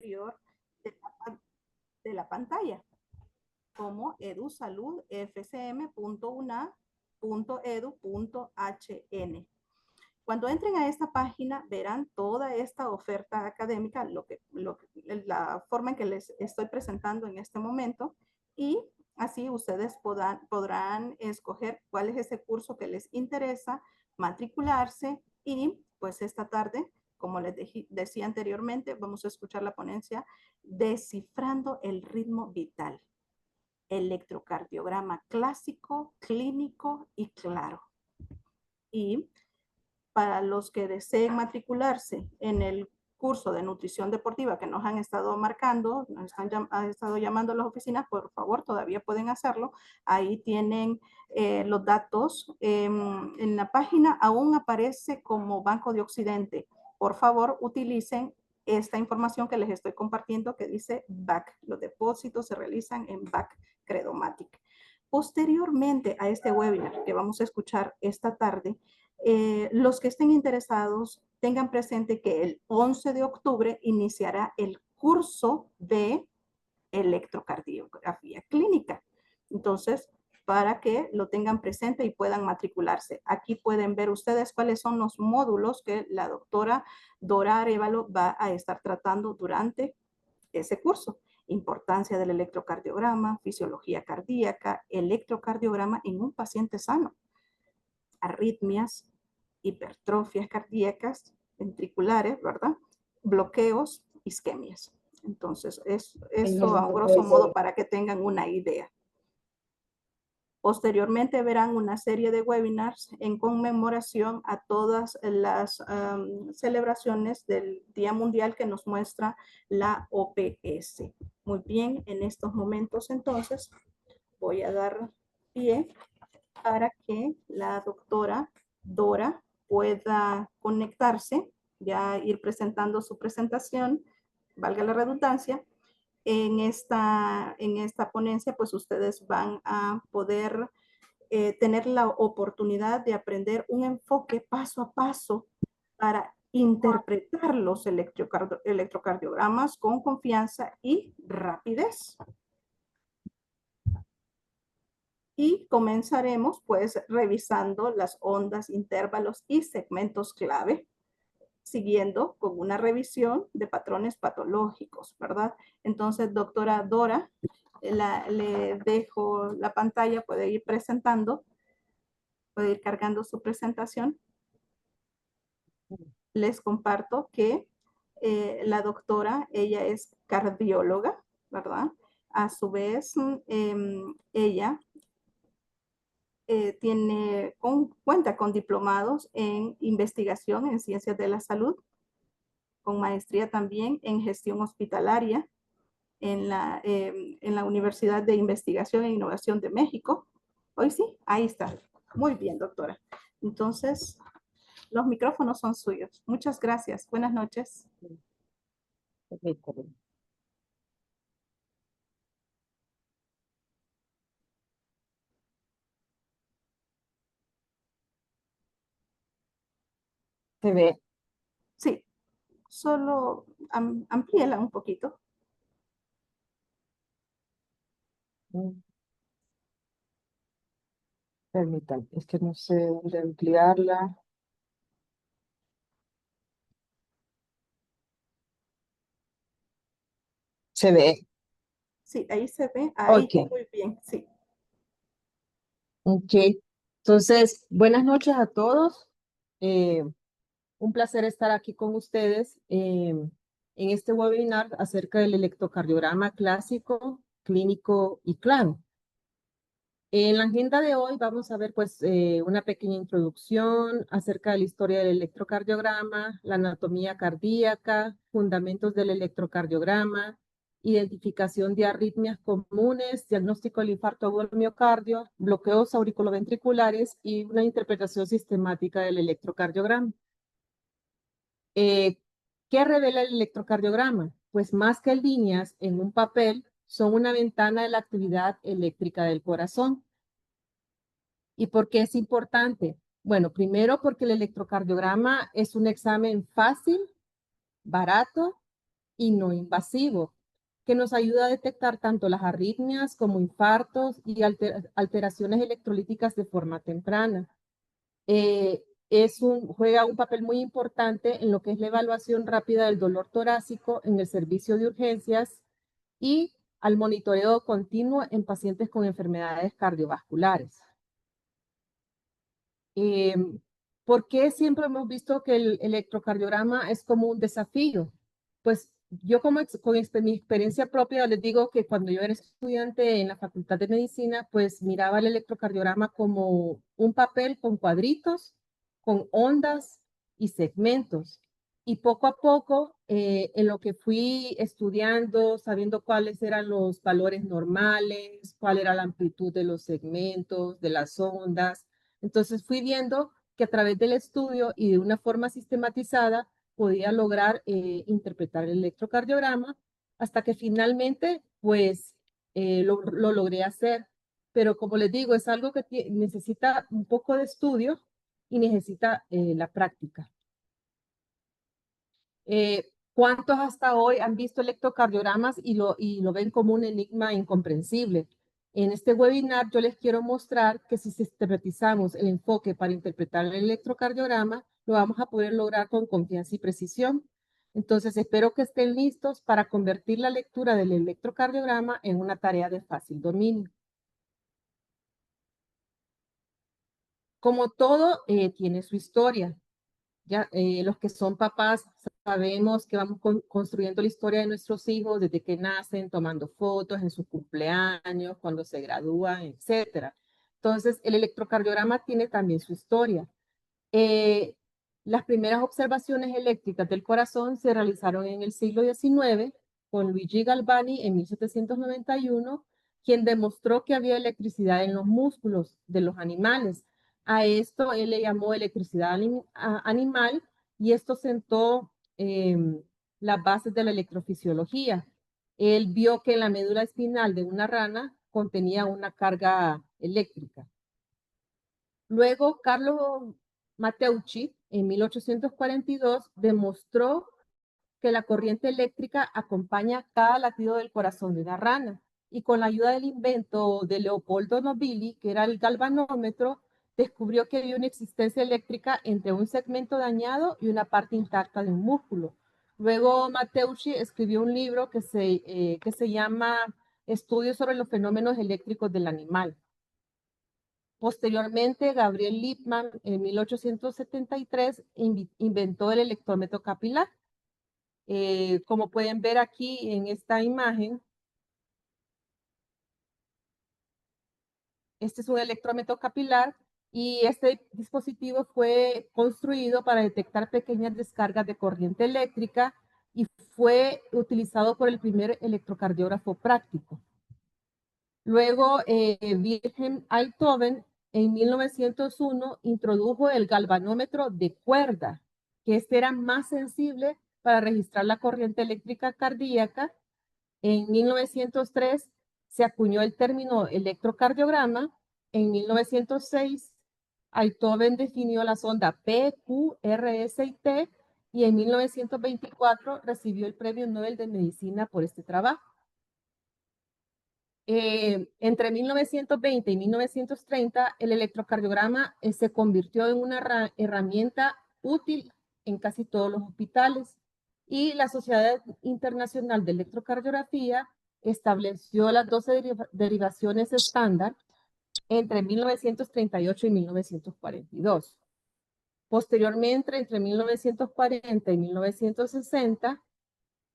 superior de la pantalla, como edusalud.fcm.una.edu.hn. Cuando entren a esta página, verán toda esta oferta académica, la forma en que les estoy presentando en este momento, y así ustedes podrán escoger cuál es ese curso que les interesa, matricularse, y pues esta tarde, como les decía anteriormente, vamos a escuchar la ponencia Descifrando el ritmo vital, electrocardiograma clásico, clínico y claro. Y para los que deseen matricularse en el curso de nutrición deportiva que nos han estado marcando, han estado llamando a las oficinas, por favor, todavía pueden hacerlo. Ahí tienen los datos. En la página aún aparece como Banco de Occidente. Por favor, utilicen esta información que les estoy compartiendo que dice BAC. Los depósitos se realizan en BAC Credomatic. Posteriormente a este webinar que vamos a escuchar esta tarde, los que estén interesados tengan presente que el 11 de octubre iniciará el curso de electrocardiografía clínica. Entonces, para que lo tengan presente y puedan matricularse. Aquí pueden ver ustedes cuáles son los módulos que la doctora Dora Arévalo va a estar tratando durante ese curso. Importancia del electrocardiograma, fisiología cardíaca, electrocardiograma en un paciente sano, arritmias, hipertrofias cardíacas, ventriculares, ¿verdad? Bloqueos, isquemias. Entonces, eso a grosso modo para que tengan una idea. Posteriormente verán una serie de webinars en conmemoración a todas las celebraciones del Día Mundial que nos muestra la OPS. Muy bien, en estos momentos entonces voy a dar pie para que la doctora Dora pueda conectarse, ya ir presentando su presentación, valga la redundancia. En esta ponencia, pues ustedes van a poder tener la oportunidad de aprender un enfoque paso a paso para interpretar los electrocardiogramas con confianza y rapidez. Y comenzaremos pues revisando las ondas, intervalos y segmentos clave, siguiendo con una revisión de patrones patológicos, ¿verdad? Entonces, doctora Dora, le dejo la pantalla, puede ir presentando, puede ir cargando su presentación. Les comparto que la doctora, ella es cardióloga, ¿verdad? A su vez, ella cuenta con diplomados en investigación en ciencias de la salud, con maestría también en gestión hospitalaria en la Universidad de Investigación e Innovación de México. Hoy sí, ahí está. Muy bien, doctora. Entonces, los micrófonos son suyos. Muchas gracias. Buenas noches. ¿Se ve? Sí, solo amplíela un poquito. Permítanme, es que no sé dónde ampliarla. ¿Se ve? Sí, ahí se ve. Ahí, Ok. muy bien, sí. Ok. Entonces, buenas noches a todos. Un placer estar aquí con ustedes en este webinar acerca del electrocardiograma clásico, clínico y claro. En la agenda de hoy vamos a ver pues una pequeña introducción acerca de la historia del electrocardiograma, la anatomía cardíaca, fundamentos del electrocardiograma, identificación de arritmias comunes, diagnóstico del infarto agudo del miocardio, bloqueos auriculoventriculares y una interpretación sistemática del electrocardiograma. ¿Qué revela el electrocardiograma? Pues más que líneas en un papel, son una ventana de la actividad eléctrica del corazón. ¿Y por qué es importante? Bueno, primero porque el electrocardiograma es un examen fácil, barato y no invasivo, que nos ayuda a detectar tanto las arritmias como infartos y alteraciones electrolíticas de forma temprana. Juega un papel muy importante en lo que es la evaluación rápida del dolor torácico en el servicio de urgencias y al monitoreo continuo en pacientes con enfermedades cardiovasculares. ¿Por qué siempre hemos visto que el electrocardiograma es como un desafío? Pues yo con mi experiencia propia les digo que cuando yo era estudiante en la Facultad de Medicina, pues miraba el electrocardiograma como un papel con cuadritos, con ondas y segmentos. Y poco a poco, en lo que fui estudiando, sabiendo cuáles eran los valores normales, cuál era la amplitud de los segmentos, de las ondas, entonces fui viendo que a través del estudio y de una forma sistematizada podía lograr interpretar el electrocardiograma hasta que finalmente pues lo logré hacer. Pero como les digo, es algo que necesita un poco de estudio y necesita la práctica. ¿Cuántos hasta hoy han visto electrocardiogramas y lo ven como un enigma incomprensible? En este webinar yo les quiero mostrar que si sistematizamos el enfoque para interpretar el electrocardiograma, lo vamos a poder lograr con confianza y precisión. Entonces espero que estén listos para convertir la lectura del electrocardiograma en una tarea de fácil dominio. Como todo, tiene su historia. Ya, los que son papás sabemos que vamos construyendo la historia de nuestros hijos desde que nacen, tomando fotos en sus cumpleaños, cuando se gradúan, etcétera. Entonces, el electrocardiograma tiene también su historia. Eh, las primeras observaciones eléctricas del corazón se realizaron en el siglo XIX con Luigi Galvani en 1791, quien demostró que había electricidad en los músculos de los animales. A esto él le llamó electricidad animal y esto sentó las bases de la electrofisiología. Él vio que la médula espinal de una rana contenía una carga eléctrica. Luego, Carlo Matteucci, en 1842, demostró que la corriente eléctrica acompaña cada latido del corazón de una rana. Y con la ayuda del invento de Leopoldo Nobili, que era el galvanómetro, descubrió que había una existencia eléctrica entre un segmento dañado y una parte intacta de un músculo. Luego Matteucci escribió un libro que se llama Estudios sobre los fenómenos eléctricos del animal. Posteriormente, Gabriel Lippmann, en 1873, inventó el electrómetro capilar. Como pueden ver aquí en esta imagen, este es un electrómetro capilar y este dispositivo fue construido para detectar pequeñas descargas de corriente eléctrica y fue utilizado por el primer electrocardiógrafo práctico. Luego, Wilhelm Einthoven en 1901 introdujo el galvanómetro de cuerda, que este era más sensible para registrar la corriente eléctrica cardíaca. En 1903 se acuñó el término electrocardiograma. En 1906, Einthoven definió la sonda P, Q, R, S y T, y en 1924 recibió el Premio Nobel de Medicina por este trabajo. Entre 1920 y 1930, el electrocardiograma se convirtió en una herramienta útil en casi todos los hospitales y la Sociedad Internacional de Electrocardiografía estableció las 12 derivaciones estándar entre 1938 y 1942. Posteriormente, entre 1940 y 1960,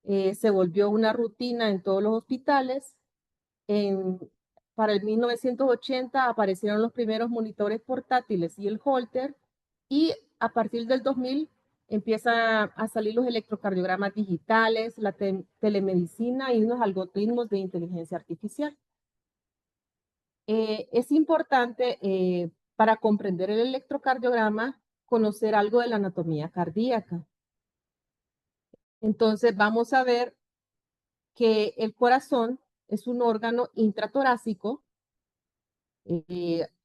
se volvió una rutina en todos los hospitales. Para el 1980 aparecieron los primeros monitores portátiles y el Holter, y a partir del 2000 empieza a salir los electrocardiogramas digitales, la telemedicina y unos algoritmos de inteligencia artificial. Es importante para comprender el electrocardiograma conocer algo de la anatomía cardíaca. Entonces vamos a ver que el corazón es un órgano intratorácico.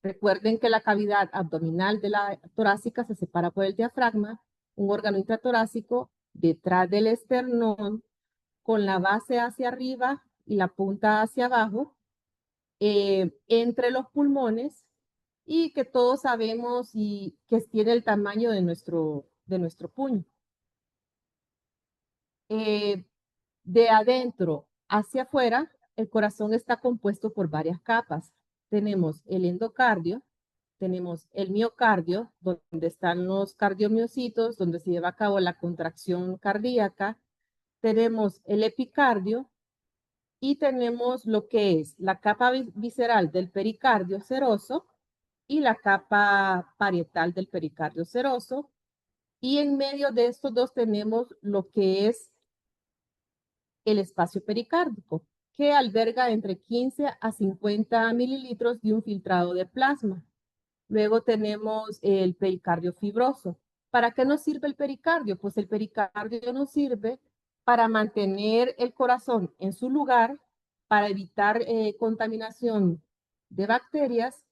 Recuerden que la cavidad abdominal de la torácica se separa por el diafragma, un órgano intratorácico detrás del esternón, con la base hacia arriba y la punta hacia abajo, entre los pulmones, y que todos sabemos y que tiene el tamaño de nuestro puño. De adentro hacia afuera, el corazón está compuesto por varias capas. Tenemos el endocardio, tenemos el miocardio, donde están los cardiomiocitos, donde se lleva a cabo la contracción cardíaca. Tenemos el epicardio y tenemos lo que es la capa visceral del pericardio seroso y la capa parietal del pericardio seroso. Y en medio de estos dos tenemos lo que es el espacio pericárdico, que alberga entre 15 a 50 mililitros de un filtrado de plasma. Luego tenemos el pericardio fibroso. ¿Para qué nos sirve el pericardio? Pues el pericardio nos sirve para mantener el corazón en su lugar, para evitar contaminación de bacterias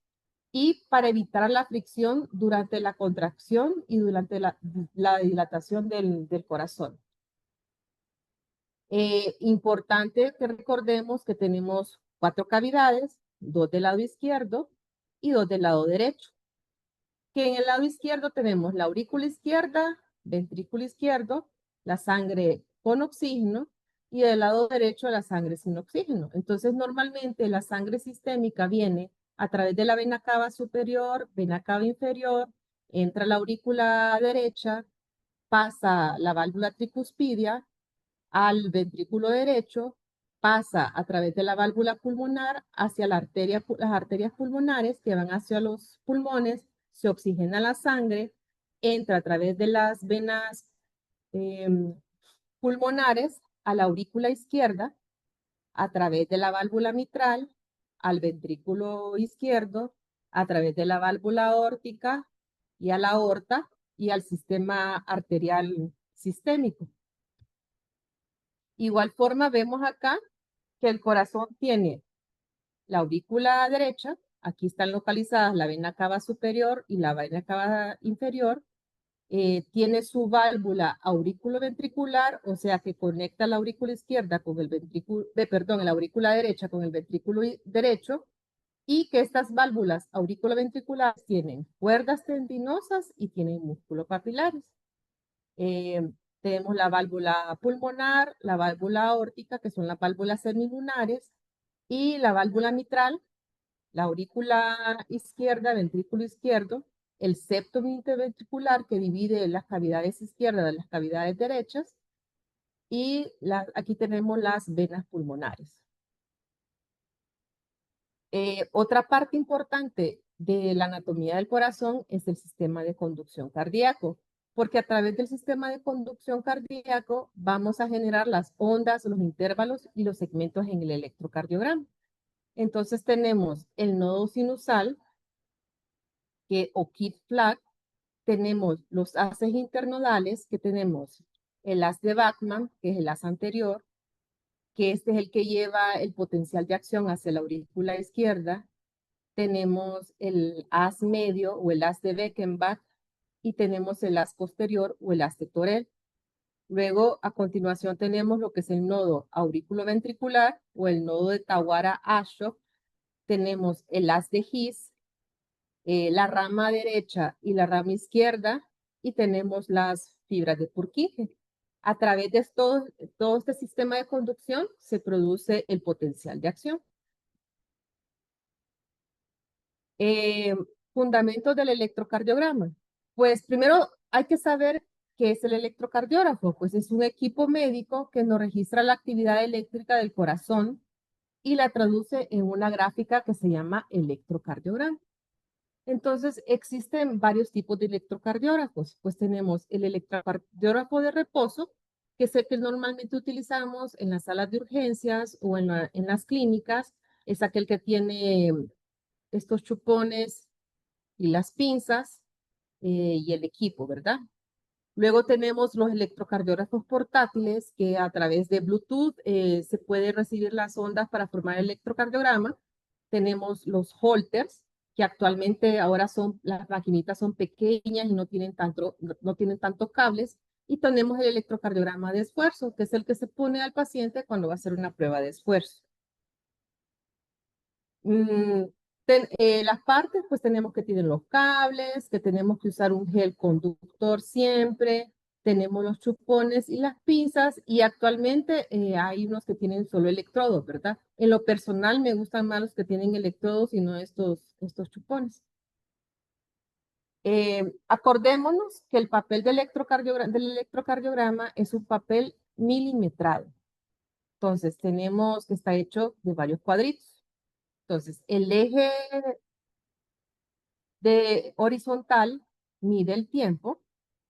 y para evitar la fricción durante la contracción y durante la dilatación del corazón. Importante que recordemos que tenemos 4 cavidades, 2 del lado izquierdo y 2 del lado derecho. Que en el lado izquierdo tenemos la aurícula izquierda, ventrículo izquierdo, la sangre con oxígeno, y del lado derecho la sangre sin oxígeno. Entonces, normalmente la sangre sistémica viene a través de la vena cava superior, vena cava inferior, entra a la aurícula derecha, pasa la válvula tricuspidia al ventrículo derecho, pasa a través de la válvula pulmonar hacia las arterias pulmonares que van hacia los pulmones, se oxigena la sangre, entra a través de las venas pulmonares a la aurícula izquierda, a través de la válvula mitral, al ventrículo izquierdo, a través de la válvula aórtica y a la aorta y al sistema arterial sistémico. Igual forma vemos acá que el corazón tiene la aurícula derecha, aquí están localizadas la vena cava superior y la vena cava inferior, tiene su válvula aurículo-ventricular, o sea que conecta la aurícula izquierda con el ventrículo, la aurícula derecha con el ventrículo derecho, y que estas válvulas aurículo-ventriculares tienen cuerdas tendinosas y tienen músculos papilares. Tenemos la válvula pulmonar, la válvula aórtica, que son las válvulas semilunares, y la válvula mitral, la aurícula izquierda, ventrículo izquierdo, el septo interventricular que divide las cavidades izquierdas de las cavidades derechas, y aquí tenemos las venas pulmonares. Otra parte importante de la anatomía del corazón es el sistema de conducción cardíaco, porque a través del sistema de conducción cardíaco vamos a generar las ondas, los intervalos y los segmentos en el electrocardiograma. Entonces tenemos el nodo sinusal, o Kid Flag, tenemos los haces internodales, que tenemos el haz de Bachmann, que es el haz anterior, que este es el que lleva el potencial de acción hacia la aurícula izquierda. Tenemos el haz medio o el haz de Beckenbach y tenemos el haz posterior o el haz de Torel. Luego, a continuación, tenemos lo que es el nodo auriculoventricular o el nodo de Tawara-Ashoff. Tenemos el haz de His, la rama derecha y la rama izquierda, y tenemos las fibras de Purkinje. A través de todo este sistema de conducción se produce el potencial de acción. Fundamentos del electrocardiograma. Pues primero hay que saber qué es el electrocardiógrafo. Pues es un equipo médico que nos registra la actividad eléctrica del corazón y la traduce en una gráfica que se llama electrocardiograma. Entonces existen varios tipos de electrocardiógrafos. Pues tenemos el electrocardiógrafo de reposo, que es el que normalmente utilizamos en las salas de urgencias o en las clínicas. Es aquel que tiene estos chupones y las pinzas y el equipo, ¿verdad? Luego tenemos los electrocardiógrafos portátiles, que a través de Bluetooth se puede recibir las ondas para formar el electrocardiograma. Tenemos los Holters, que actualmente ahora las maquinitas son pequeñas y no tienen tantos cables, Y tenemos el electrocardiograma de esfuerzo, que es el que se pone al paciente cuando va a hacer una prueba de esfuerzo. Mm, las partes, pues tenemos que tener los cables, que tenemos que usar un gel conductor siempre, tenemos los chupones y las pinzas, y actualmente hay unos que tienen solo electrodos, ¿verdad? En lo personal me gustan más los que tienen electrodos y no estos chupones. Acordémonos que el papel del electrocardiograma es un papel milimetrado. Entonces, tenemos que está hecho de varios cuadritos. Entonces, el eje de horizontal mide el tiempo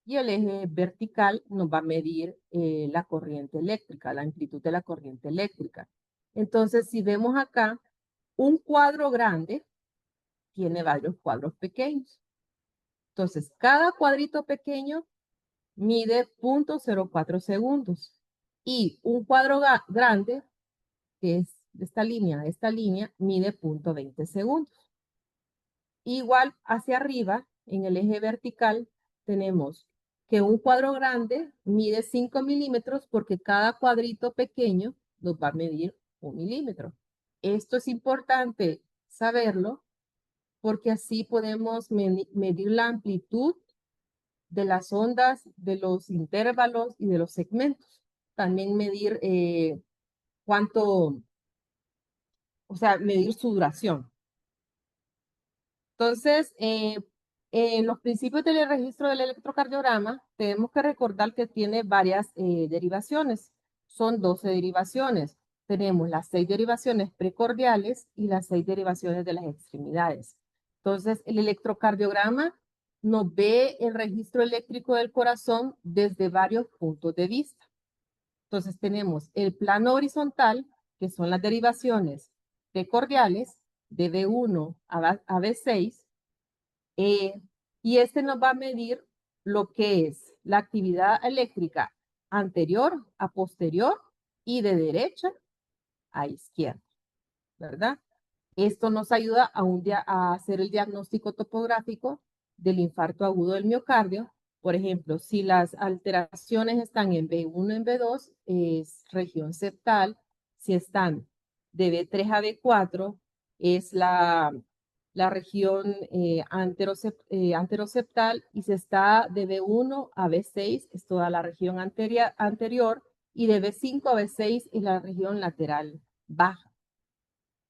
y el eje vertical nos va a medir la corriente eléctrica, la amplitud de la corriente eléctrica. Entonces, si vemos acá, un cuadro grande tiene varios cuadros pequeños. Entonces, cada cuadrito pequeño mide 0.04 segundos y un cuadro grande, que es de esta línea, mide 0.20 segundos. Igual hacia arriba, en el eje vertical, tenemos que un cuadro grande mide 5 milímetros porque cada cuadrito pequeño nos va a medir 1 milímetro. Esto es importante saberlo porque así podemos medir la amplitud de las ondas, de los intervalos y de los segmentos. También medir cuánto, o sea, medir su duración. Entonces, en los principios del registro del electrocardiograma, tenemos que recordar que tiene varias derivaciones. Son 12 derivaciones. Tenemos las 6 derivaciones precordiales y las 6 derivaciones de las extremidades. Entonces, el electrocardiograma nos ve el registro eléctrico del corazón desde varios puntos de vista. Entonces, tenemos el plano horizontal, que son las derivaciones precordiales, de B1 a B6, y este nos va a medir lo que es la actividad eléctrica anterior a posterior y de derecha a izquierda, ¿verdad? Esto nos ayuda a hacer el diagnóstico topográfico del infarto agudo del miocardio. Por ejemplo, si las alteraciones están en B1, en B2, es región septal. Si están de B3 a B4, es la región anteroseptal. Y si está de B1 a B6, es toda la región anterior. Y de B5 a B6 es la región lateral baja.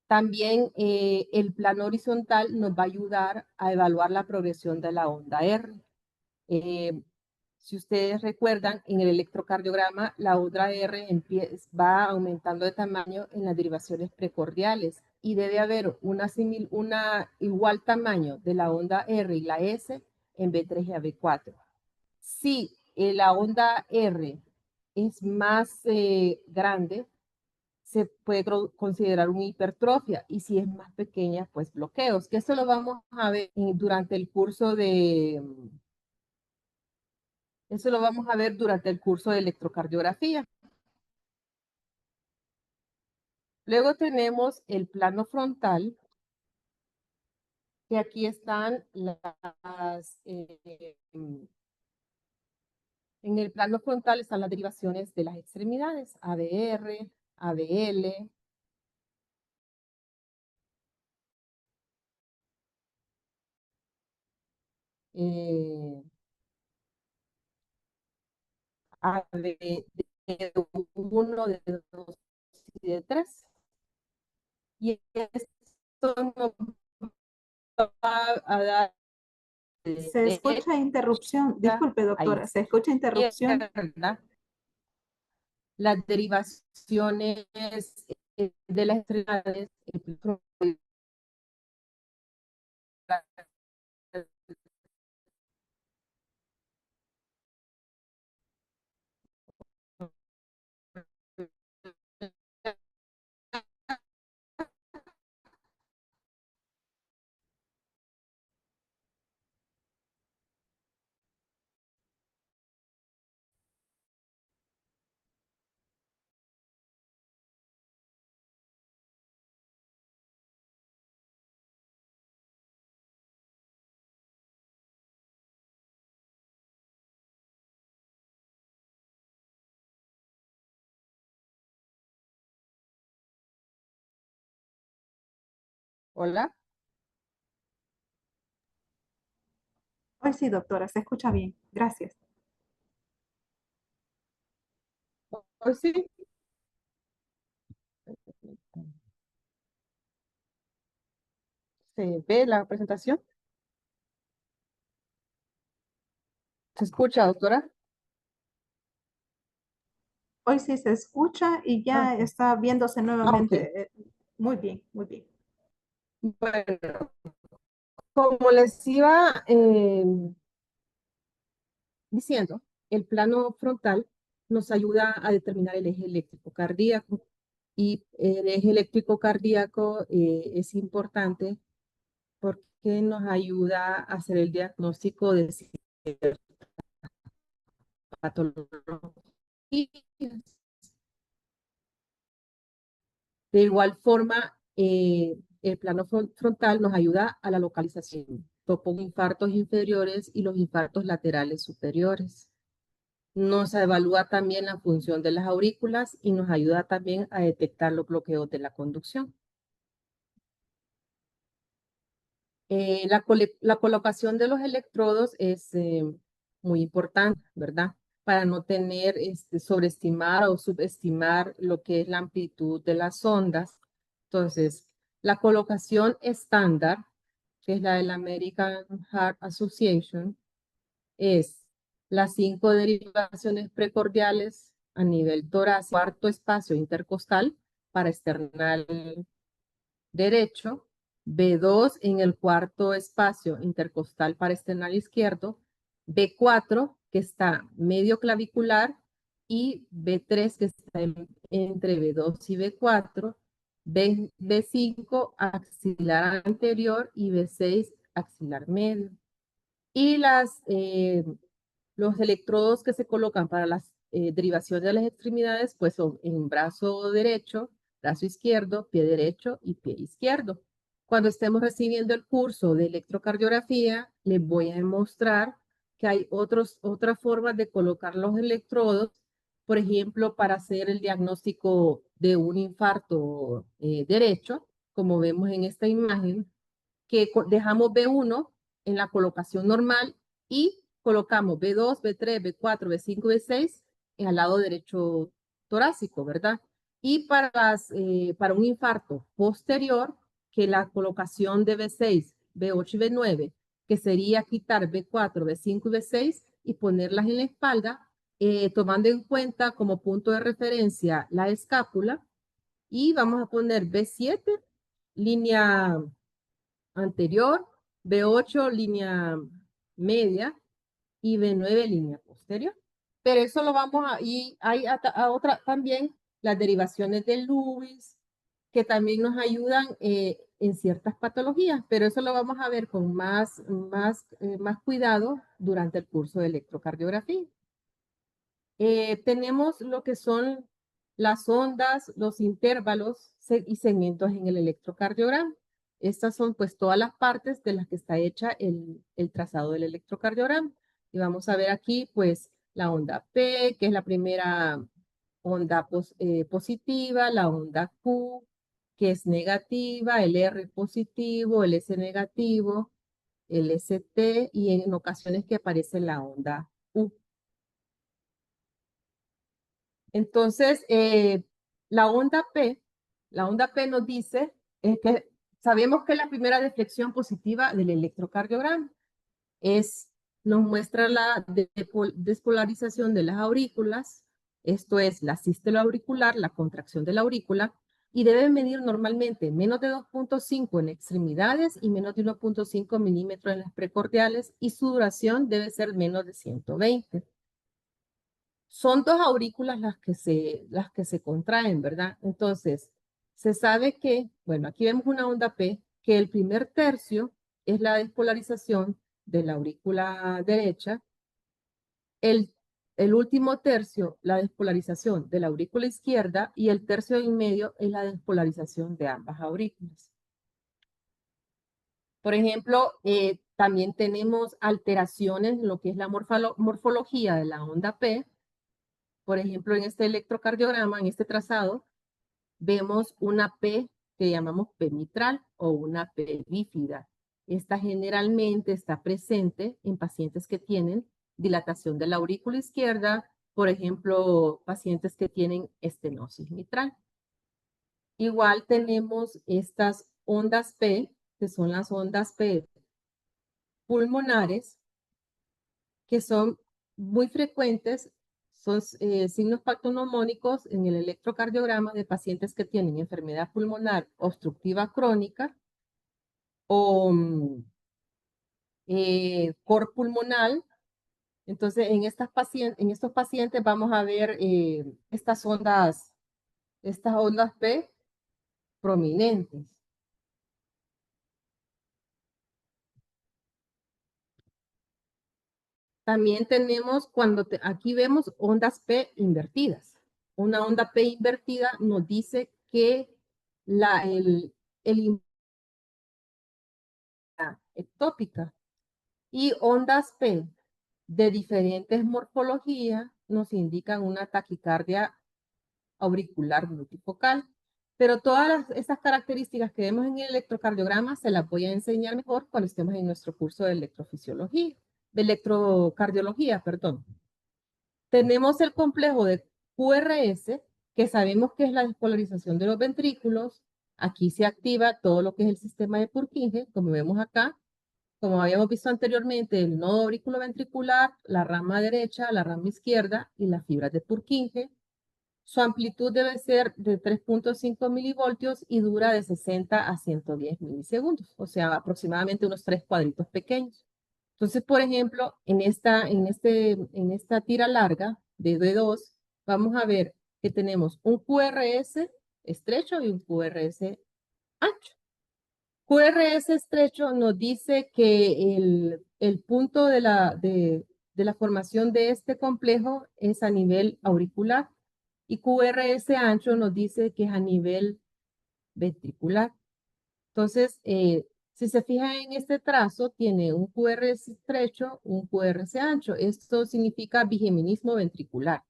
También el plano horizontal nos va a ayudar a evaluar la progresión de la onda R. Si ustedes recuerdan, en el electrocardiograma, la onda R va aumentando de tamaño en las derivaciones precordiales y debe haber una igual tamaño de la onda R y la S en B3 y a B4. Si la onda R es más grande, se puede considerar una hipertrofia y si es más pequeña, pues bloqueos, que eso lo vamos a ver durante el curso eso lo vamos a ver durante el curso de electrocardiografía. Luego tenemos el plano frontal, que aquí están en el plano frontal están las derivaciones de las extremidades, ABR, ABL, AB1, de 2 y de 3. Y esto nos va a dar de Se escucha interrupción. derecha Disculpe, a doctora, se escucha interrupción. izquierda. Las derivaciones de las extremidades, Hola. Hoy sí, doctora, se escucha bien. Gracias. Hoy sí. ¿Se ve la presentación? ¿Se escucha, doctora? Hoy sí se escucha y Ah, ya ok. está viéndose Ah, ok. nuevamente. Muy bien, muy bien. Bueno, como les iba diciendo, el plano frontal nos ayuda a determinar el eje eléctrico cardíaco y el eje eléctrico cardíaco es importante porque nos ayuda a hacer el diagnóstico de ciertas patologías. De igual forma, el plano frontal nos ayuda a la localización, topo infartos inferiores y los infartos laterales superiores. Nos evalúa también la función de las aurículas y nos ayuda también a detectar los bloqueos de la conducción. La colocación de los electrodos es muy importante, ¿verdad? Para no tener, sobreestimar o subestimar lo que es la amplitud de las ondas. Entonces, la colocación estándar, que es la de la American Heart Association, es las 5 derivaciones precordiales a nivel torácico, cuarto espacio intercostal para esternal derecho, B2 en el cuarto espacio intercostal para esternal izquierdo, B4 que está medio clavicular y B3 que está entre B2 y B4, B5 axilar anterior y B6 axilar medio. Y los electrodos que se colocan para las derivaciones de las extremidades, pues son en brazo derecho, brazo izquierdo, pie derecho y pie izquierdo. Cuando estemos recibiendo el curso de electrocardiografía, les voy a demostrar que hay otras formas de colocar los electrodos, por ejemplo, para hacer el diagnóstico de un infarto derecho, como vemos en esta imagen, que dejamos B1 en la colocación normal y colocamos B2, B3, B4, B5, B6 en el lado derecho torácico, ¿verdad? Y para un infarto posterior, que la colocación de B6, B8 y B9, que sería quitar B4, B5 y B6 y ponerlas en la espalda, tomando en cuenta como punto de referencia la escápula, y vamos a poner B7, línea anterior, B8 línea media y B9 línea posterior. Pero eso lo vamos a, y hay a otra también las derivaciones de Lewis, que también nos ayudan en ciertas patologías, pero eso lo vamos a ver con más cuidado durante el curso de electrocardiografía. Tenemos lo que son las ondas, los intervalos y segmentos en el electrocardiograma. Estas son pues todas las partes de las que está hecha el trazado del electrocardiograma. Y vamos a ver aquí pues la onda P, que es la primera onda positiva, la onda Q, que es negativa, el R positivo, el S negativo, el ST y en ocasiones que aparece la onda U. Entonces, la onda P nos dice que sabemos que la primera deflexión positiva del electrocardiograma nos muestra la despolarización de las aurículas, esto es la sístole auricular, la contracción de la aurícula, y debe medir normalmente menos de 2.5 en extremidades y menos de 1.5 milímetros en las precordiales, y su duración debe ser menos de 120. Son dos aurículas las que se contraen, ¿verdad? Entonces, se sabe que, bueno, aquí vemos una onda P, que el primer tercio es la despolarización de la aurícula derecha, el, el último tercio, la despolarización de la aurícula izquierda, y el tercio en medio es la despolarización de ambas aurículas. Por ejemplo, también tenemos alteraciones en lo que es la morfología de la onda P. Por ejemplo, en este electrocardiograma, en este trazado, vemos una P que llamamos P mitral o una P bífida. Esta generalmente está presente en pacientes que tienen dilatación de la aurícula izquierda, por ejemplo, pacientes que tienen estenosis mitral. Igual tenemos estas ondas P, que son las ondas P pulmonares, que son muy frecuentes, son signos patognomónicos en el electrocardiograma de pacientes que tienen enfermedad pulmonar obstructiva crónica o cor pulmonal. Entonces, en estos pacientes vamos a ver estas ondas P prominentes. También tenemos aquí vemos ondas P invertidas. Una onda P invertida nos dice que el ectópica y ondas P de diferentes morfologías nos indican una taquicardia auricular multifocal. Pero todas esas características que vemos en el electrocardiograma se las voy a enseñar mejor cuando estemos en nuestro curso de electrofisiología, de electrocardiología, perdón. Tenemos el complejo de QRS, que sabemos que es la despolarización de los ventrículos. Aquí se activa todo lo que es el sistema de Purkinje, como vemos acá. Como habíamos visto anteriormente, el nodo auriculoventricular, la rama derecha, la rama izquierda y las fibras de Purkinje. Su amplitud debe ser de 3.5 milivoltios y dura de 60 a 110 milisegundos, o sea, aproximadamente unos 3 cuadritos pequeños. Entonces, por ejemplo, en esta tira larga de D2, vamos a ver que tenemos un QRS estrecho y un QRS ancho. QRS estrecho nos dice que el punto de la formación de este complejo es a nivel auricular y QRS ancho nos dice que es a nivel ventricular. Entonces, si se fijan en este trazo, tiene un QRS estrecho, un QRS ancho. Esto significa bigeminismo ventricular.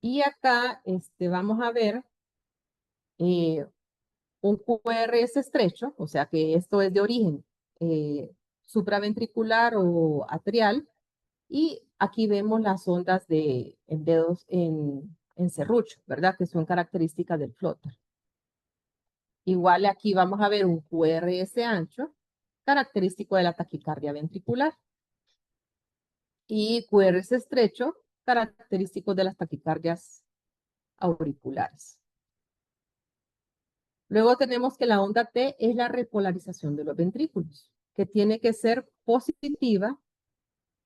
Y acá vamos a ver un QRS estrecho, o sea que esto es de origen supraventricular o atrial. Y aquí vemos las ondas en dedos en serrucho, ¿verdad? Que son características del flóter. Igual aquí vamos a ver un QRS ancho, característico de la taquicardia ventricular. Y QRS estrecho, característico de las taquicardias auriculares. Luego tenemos que la onda T es la repolarización de los ventrículos, que tiene que ser positiva,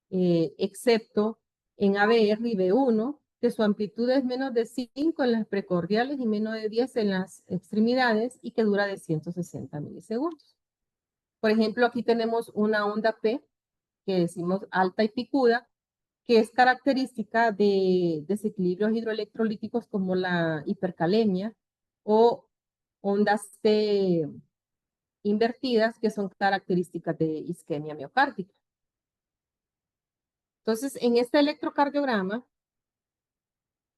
excepto en ABR y B1, que su amplitud es menos de 5 en las precordiales y menos de 10 en las extremidades y que dura de 160 milisegundos. Por ejemplo, aquí tenemos una onda P, que decimos alta y picuda, que es característica de desequilibrios hidroelectrolíticos como la hipercalemia o ondas T invertidas, que son características de isquemia miocárdica. Entonces, en este electrocardiograma,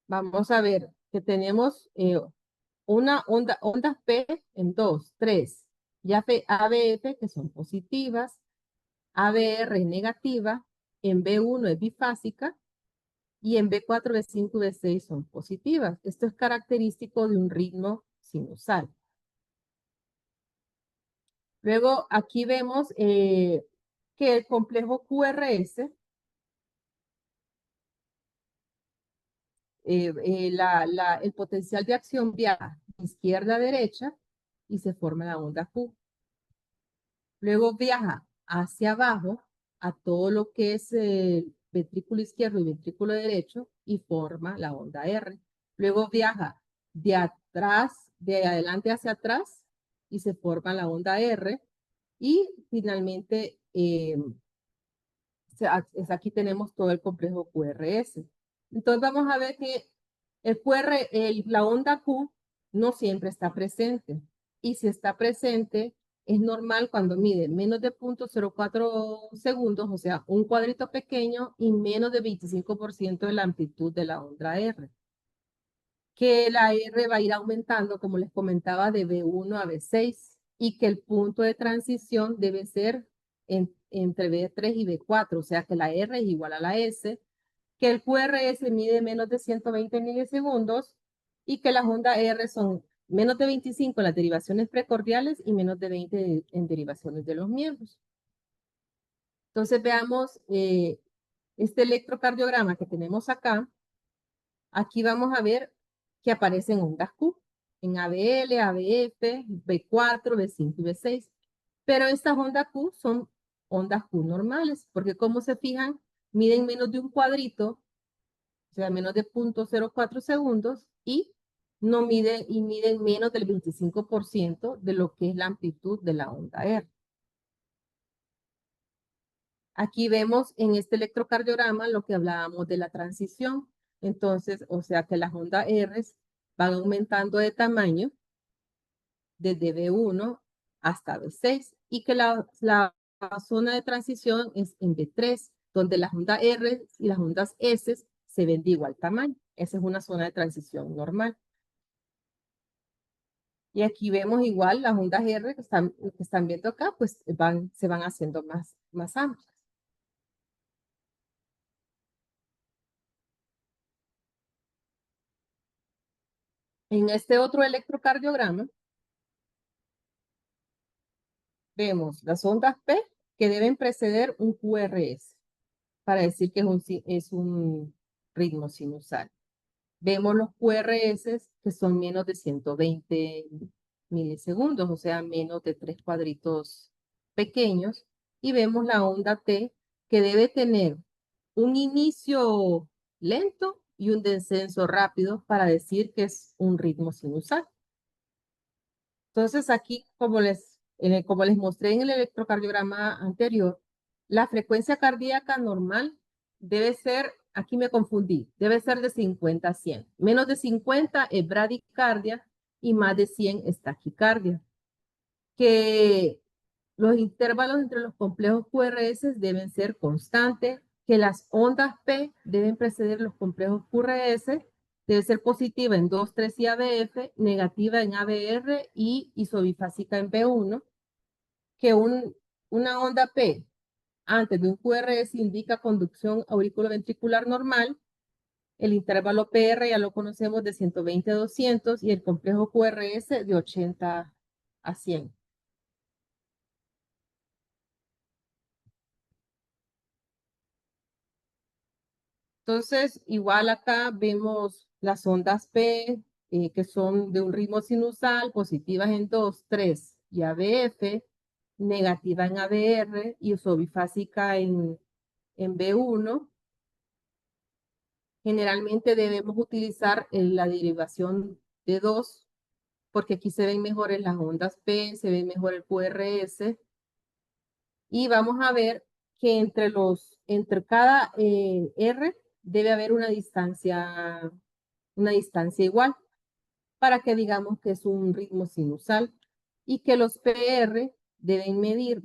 vamos a ver que tenemos ondas P en 2, 3, ya ABF, que son positivas, ABR negativa, en B1 es bifásica, y en B4, B5 y B6 son positivas. Esto es característico de un ritmo sinusal. Luego aquí vemos que el complejo QRS, el potencial de acción viaja de izquierda a derecha y se forma la onda Q. Luego viaja hacia abajo a todo lo que es el ventrículo izquierdo y ventrículo derecho y forma la onda R. Luego viaja de atrás, de adelante hacia atrás y se forma la onda R. Y finalmente, aquí tenemos todo el complejo QRS. Entonces vamos a ver que la onda Q no siempre está presente. Y si está presente, es normal cuando mide menos de 0.04 segundos, o sea, un cuadrito pequeño y menos de 25% de la amplitud de la onda R. que la R va a ir aumentando, como les comentaba, de B1 a B6 y que el punto de transición debe ser entre B3 y B4, o sea que la R es igual a la S, que el QRS mide menos de 120 milisegundos y que las ondas R son menos de 25 en las derivaciones precordiales y menos de 20 en derivaciones de los miembros. Entonces veamos este electrocardiograma que tenemos acá. Aquí vamos a ver que aparecen ondas Q en ABL, ABF, B4, B5 y B6. Pero estas ondas Q son ondas Q normales, porque como se fijan, miden menos de un cuadrito, o sea, menos de 0.04 segundos, y no miden, y miden menos del 25% de lo que es la amplitud de la onda R. Aquí vemos en este electrocardiograma lo que hablábamos de la transición. Entonces, o sea que las ondas R van aumentando de tamaño desde B1 hasta B6 y que la zona de transición es en B3, donde las ondas R y las ondas S se ven de igual tamaño. Esa es una zona de transición normal. Y aquí vemos igual las ondas R que están viendo acá, pues se van haciendo más amplias. En este otro electrocardiograma, vemos las ondas P que deben preceder un QRS para decir que es un ritmo sinusal. Vemos los QRS que son menos de 120 milisegundos, o sea, menos de 3 cuadritos pequeños. Y vemos la onda T que debe tener un inicio lento y un descenso rápido para decir que es un ritmo sinusal. Entonces aquí, como les mostré en el electrocardiograma anterior, la frecuencia cardíaca normal debe ser, aquí me confundí, debe ser de 50 a 100. Menos de 50 es bradicardia y más de 100 es taquicardia. Que los intervalos entre los complejos QRS deben ser constantes, que las ondas P deben preceder los complejos QRS, debe ser positiva en 2, 3 y ABF, negativa en ABR y isobifásica en B1, que una onda P antes de un QRS indica conducción auriculoventricular normal, el intervalo PR ya lo conocemos de 120 a 200 y el complejo QRS de 80 a 100. Entonces, igual acá vemos las ondas P, que son de un ritmo sinusal, positivas en 2, 3 y ABF, negativa en ABR y isobifásica en B1. Generalmente debemos utilizar la derivación de 2, porque aquí se ven mejores las ondas P, se ve mejor el QRS. Y vamos a ver que entre cada R debe haber una distancia igual para que digamos que es un ritmo sinusal y que los PR deben medir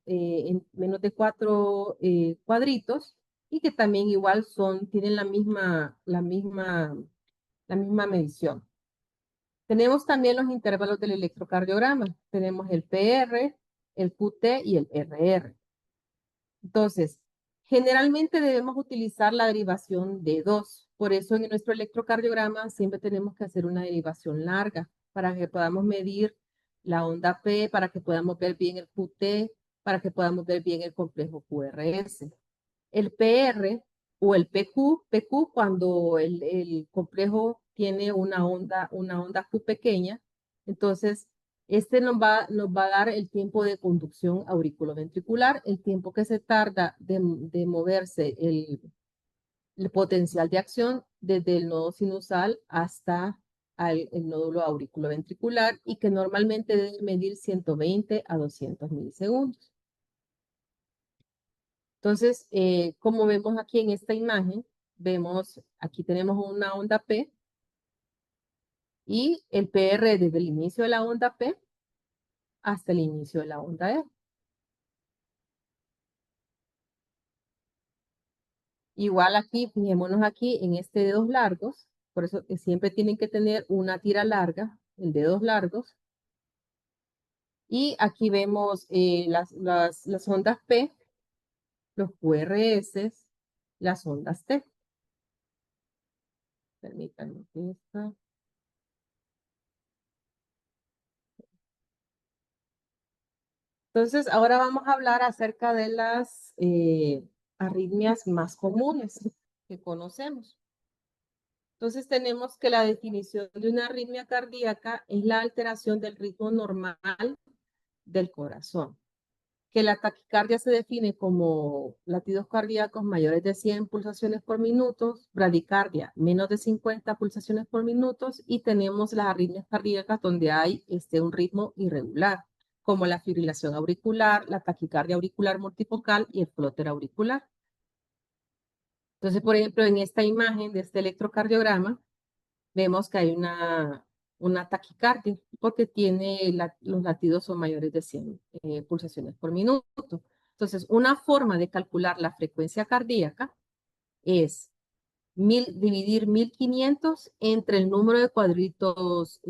en menos de 4 cuadritos y que también igual tienen la misma medición. Tenemos también los intervalos del electrocardiograma. Tenemos el PR, el QT y el RR. Entonces, generalmente debemos utilizar la derivación de 2. Por eso en nuestro electrocardiograma siempre tenemos que hacer una derivación larga para que podamos medir la onda P, para que podamos ver bien el QT, para que podamos ver bien el complejo QRS. El PR o el PQ cuando el complejo tiene una onda Q pequeña, entonces este nos va a dar el tiempo de conducción auriculoventricular, el tiempo que se tarda de moverse el potencial de acción desde el nodo sinusal hasta el nódulo auriculoventricular y que normalmente debe medir 120 a 200 milisegundos. Entonces, como vemos aquí en esta imagen, aquí tenemos una onda P y el PR desde el inicio de la onda P hasta el inicio de la onda R. Igual aquí, fijémonos aquí en este dedos largos, Por eso siempre tienen que tener una tira larga, el dedos largos. Y aquí vemos las ondas P, los QRS, las ondas T. Permítanme que esta. Entonces, ahora vamos a hablar acerca de las arritmias más comunes que conocemos. Entonces, tenemos que la definición de una arritmia cardíaca es la alteración del ritmo normal del corazón. Que la taquicardia se define como latidos cardíacos mayores de 100 pulsaciones por minuto, bradicardia menos de 50 pulsaciones por minuto, y tenemos las arritmias cardíacas donde hay un ritmo irregular, como la fibrilación auricular, la taquicardia auricular multifocal y el flóter auricular. Entonces, por ejemplo, en esta imagen de este electrocardiograma, vemos que hay una taquicardia porque los latidos son mayores de 100 pulsaciones por minuto. Entonces, una forma de calcular la frecuencia cardíaca es dividir 1500 entre el número de cuadritos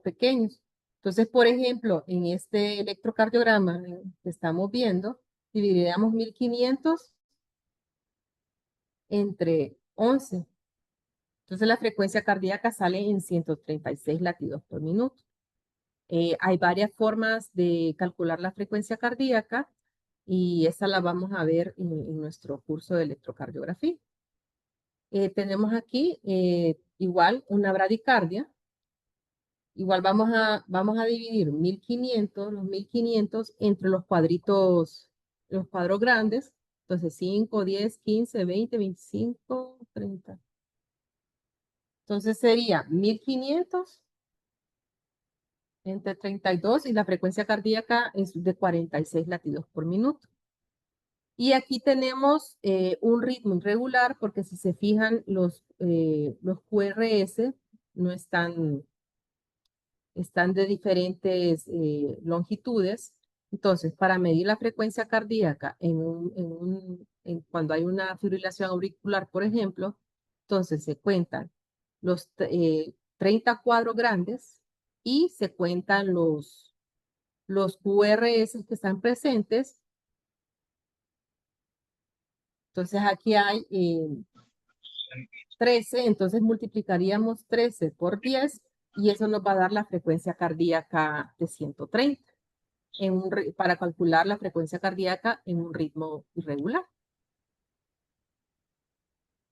pequeños. Entonces, por ejemplo, en este electrocardiograma que estamos viendo, dividiríamos 1500 entre 11. Entonces la frecuencia cardíaca sale en 136 latidos por minuto. Hay varias formas de calcular la frecuencia cardíaca y esa la vamos a ver en nuestro curso de electrocardiografía. Tenemos aquí igual una bradicardia. Igual vamos a dividir 1500, los 1500 entre los cuadros grandes. Entonces 5, 10, 15, 20, 25, 30. Entonces sería 1500 entre 32 y la frecuencia cardíaca es de 46 latidos por minuto. Y aquí tenemos un ritmo irregular porque si se fijan los QRS no están de diferentes longitudes. Entonces, para medir la frecuencia cardíaca cuando hay una fibrilación auricular, por ejemplo, entonces se cuentan los 30 cuadros grandes y se cuentan los QRS que están presentes. Entonces aquí hay 13, entonces multiplicaríamos 13 por 10 y eso nos va a dar la frecuencia cardíaca de 130 para calcular la frecuencia cardíaca en un ritmo irregular.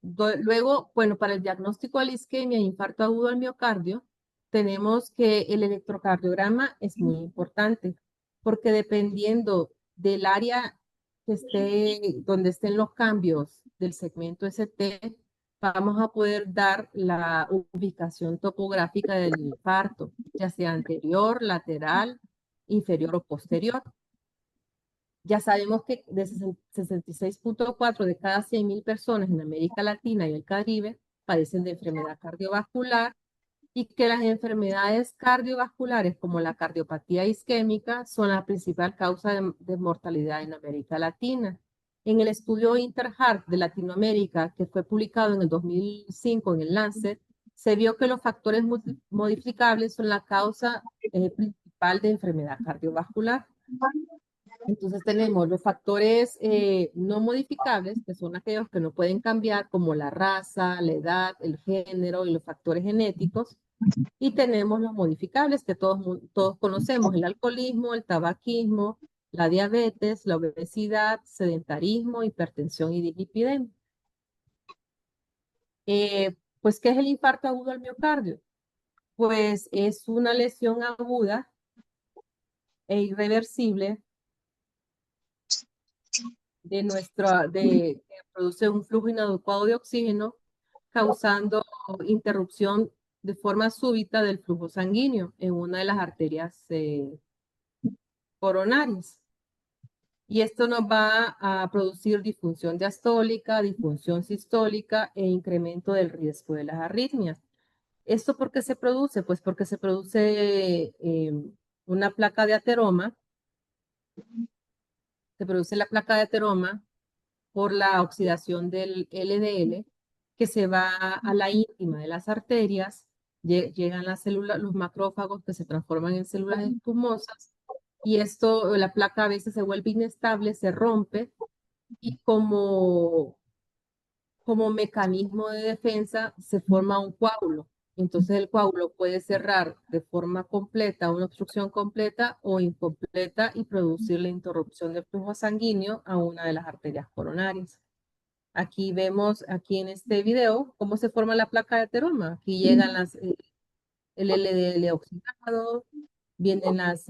Luego, bueno, para el diagnóstico de la isquemia e infarto agudo al miocardio, tenemos que el electrocardiograma es muy importante, porque dependiendo del área donde estén los cambios del segmento ST, vamos a poder dar la ubicación topográfica del infarto, ya sea anterior, lateral, inferior o posterior. Ya sabemos que de 66.4 de cada 100.000 personas en América Latina y el Caribe padecen de enfermedad cardiovascular y que las enfermedades cardiovasculares como la cardiopatía isquémica son la principal causa de mortalidad en América Latina. En el estudio Interheart de Latinoamérica, que fue publicado en el 2005 en el Lancet, se vio que los factores modificables son la causa principal de enfermedad cardiovascular. Entonces tenemos los factores no modificables, que son aquellos que no pueden cambiar, como la raza, la edad, el género y los factores genéticos. Y tenemos los modificables que todos conocemos, el alcoholismo, el tabaquismo, la diabetes, la obesidad, sedentarismo, hipertensión y dislipidemia. Pues, ¿qué es el infarto agudo al miocardio? Pues es una lesión aguda e irreversible que produce un flujo inadecuado de oxígeno, causando interrupción de forma súbita del flujo sanguíneo en una de las arterias coronarias. Y esto nos va a producir disfunción diastólica, disfunción sistólica e incremento del riesgo de las arritmias. ¿Esto por qué se produce? Pues porque se produce una placa de ateroma. Se produce la placa de ateroma por la oxidación del LDL, que se va a la íntima de las arterias, llegan las células, los macrófagos que se transforman en células espumosas, y esto, la placa a veces se vuelve inestable, se rompe, y como mecanismo de defensa se forma un coágulo. Entonces el coágulo puede cerrar de forma completa, una obstrucción completa o incompleta, y producir la interrupción del flujo sanguíneo a una de las arterias coronarias. Aquí vemos, aquí en este video, cómo se forma la placa de ateroma. Aquí llegan el LDL oxidado, llegan las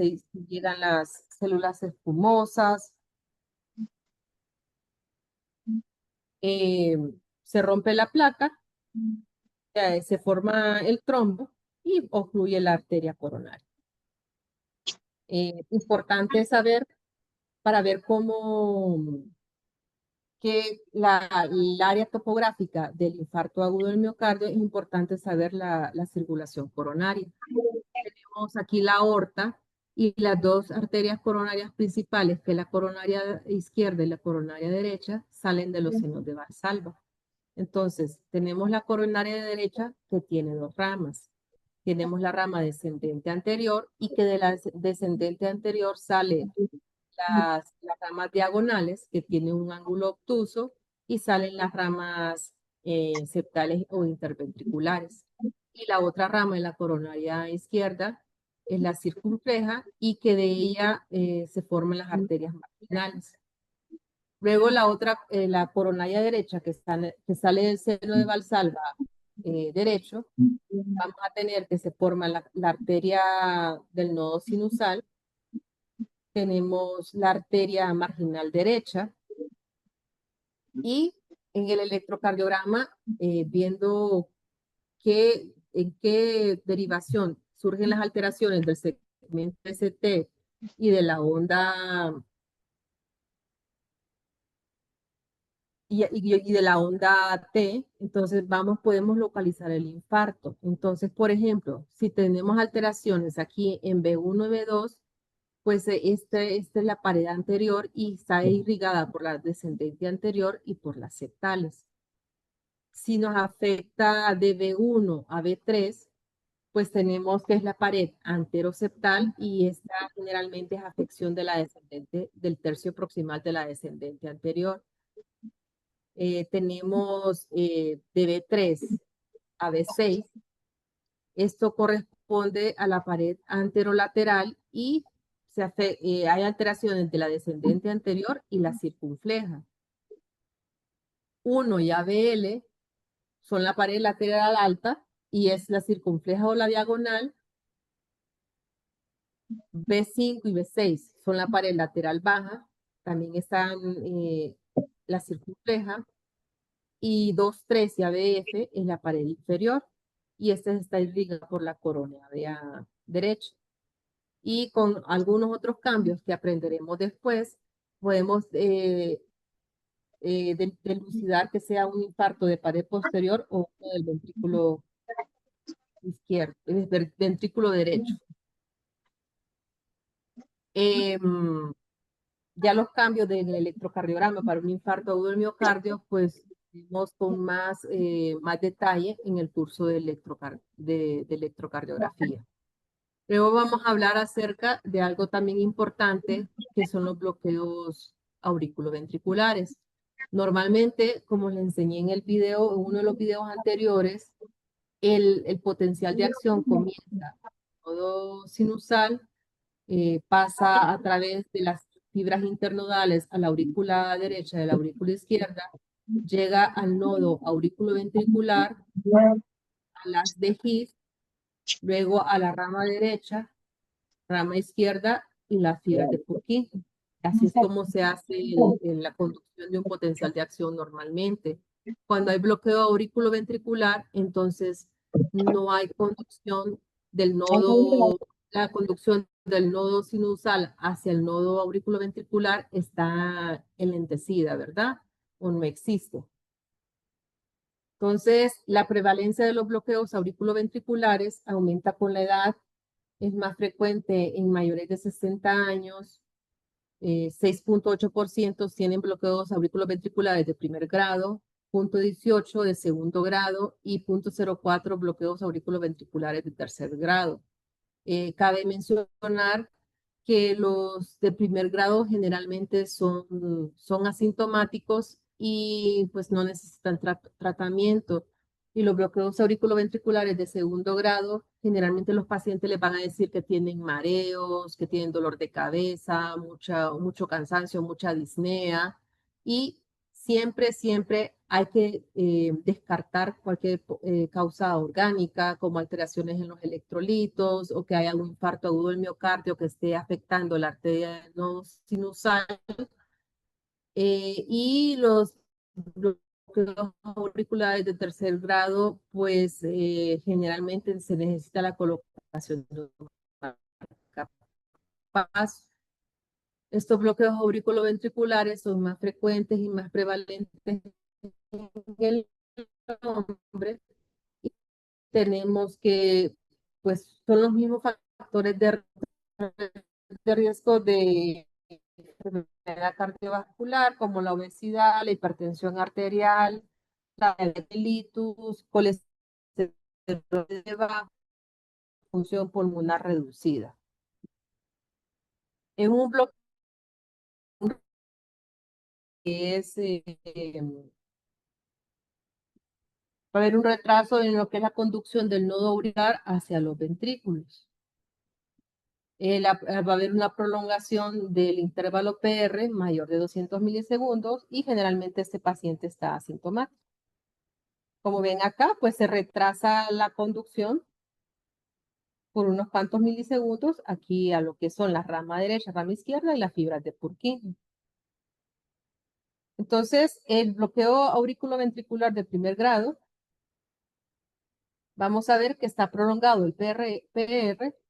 células espumosas, eh, se rompe la placa, se forma el trombo y ocluye la arteria coronaria. Importante saber, para ver cómo que el área topográfica del infarto agudo del miocardio, es importante saber la circulación coronaria. Tenemos aquí la aorta y las dos arterias coronarias principales, que es la coronaria izquierda y la coronaria derecha, salen de los senos de Valsalva. Entonces, tenemos la coronaria derecha, que tiene dos ramas. Tenemos la rama descendente anterior, y que de la descendente anterior sale las ramas diagonales, que tienen un ángulo obtuso, y salen las ramas septales o interventriculares. Y la otra rama de la coronaria izquierda es la circunfleja, y que de ella se forman las arterias marginales. Luego la coronaria derecha, que sale del seno de Valsalva derecho, vamos a tener que se forma la arteria del nodo sinusal. Tenemos la arteria marginal derecha, y en el electrocardiograma, viendo en qué derivación surgen las alteraciones del segmento ST y de la onda y de la onda T, entonces podemos localizar el infarto. Entonces, por ejemplo, si tenemos alteraciones aquí en B1 y B2, pues esta es la pared anterior y está irrigada por la descendente anterior y por las septales. Si nos afecta de B1 a B3, pues tenemos que es la pared anteroseptal, y esta generalmente es afección de la descendente, del tercio proximal de la descendente anterior. Tenemos de B3 a B6. Esto corresponde a la pared anterolateral, y hay alteraciones de la descendente anterior y la circunfleja. 1 y ABL son la pared lateral alta, y es la circunfleja o la diagonal. B5 y B6 son la pared lateral baja, también están la circunfleja. Y 2, 3 y ABF es la pared inferior, y esta está irrigada por la coronaria derecha. Y con algunos otros cambios que aprenderemos después, podemos delucidar que sea un infarto de pared posterior o del ventrículo izquierdo, del ventrículo derecho. Ya los cambios del electrocardiograma para un infarto agudo del miocardio, pues vemos con más detalle en el curso de electrocardiografía. Luego vamos a hablar acerca de algo también importante, que son los bloqueos auriculoventriculares. Normalmente, como les enseñé en el video, en uno de los videos anteriores, el potencial de acción comienza en el nodo sinusal, pasa a través de las fibras internodales a la aurícula derecha de la aurícula izquierda, llega al nodo auriculoventricular, a las de His, luego a la rama derecha, rama izquierda y las fibras de Purkinje. Así es como se hace la conducción de un potencial de acción normalmente. Cuando hay bloqueo auriculoventricular, entonces no hay conducción del nodo, la conducción del nodo sinusal hacia el nodo auriculoventricular está enlentecida, ¿verdad? O no existe. Entonces, la prevalencia de los bloqueos auriculoventriculares aumenta con la edad. Es más frecuente en mayores de 60 años. 6.8% tienen bloqueos auriculoventriculares de primer grado, punto 18 de segundo grado y punto 04 bloqueos auriculoventriculares de tercer grado. Cabe mencionar que los de primer grado generalmente son asintomáticos y pues no necesitan tratamiento. Y los bloqueos auriculoventriculares de segundo grado, generalmente los pacientes les van a decir que tienen mareos, que tienen dolor de cabeza, mucho cansancio, mucha disnea. Y siempre hay que descartar cualquier causa orgánica, como alteraciones en los electrolitos o que haya algún infarto agudo del miocardio que esté afectando la arteria no sinusal. Y los bloqueos auriculares de tercer grado, pues generalmente se necesita la colocación de una marcapaso. Estos bloqueos auriculoventriculares son más frecuentes y más prevalentes en el hombre. Y tenemos que, pues, son los mismos factores de riesgo de enfermedad cardiovascular, como la obesidad, la hipertensión arterial, la diabetes, colesterol elevado, función pulmonar reducida. En un bloqueo que es va a haber un retraso en lo que es la conducción del nodo auricular hacia los ventrículos. Va a haber una prolongación del intervalo PR mayor de 200 milisegundos y generalmente este paciente está asintomático. Como ven acá, pues se retrasa la conducción por unos cuantos milisegundos aquí a lo que son la rama derecha, rama izquierda y las fibras de Purkinje. Entonces, el bloqueo auriculoventricular de primer grado, vamos a ver que está prolongado el PR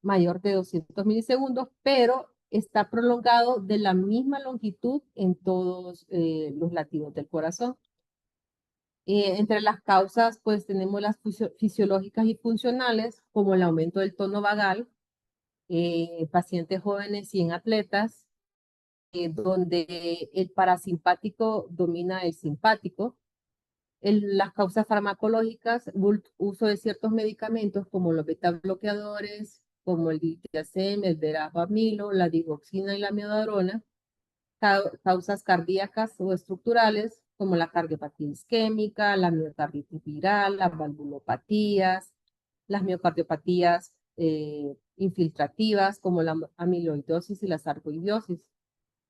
mayor de 200 milisegundos, pero está prolongado de la misma longitud en todos los latidos del corazón. Entre las causas, pues tenemos las fisiológicas y funcionales, como el aumento del tono vagal, pacientes jóvenes y en atletas, donde el parasimpático domina el simpático. Las causas farmacológicas, uso de ciertos medicamentos como los beta bloqueadores, como el diltiazem, el verapamilo, la digoxina y la amiodarona. Causas cardíacas o estructurales, como la cardiopatía isquémica, la miocarditis viral, las valvulopatías, las miocardiopatías infiltrativas, como la amiloidosis y la sarcoidosis.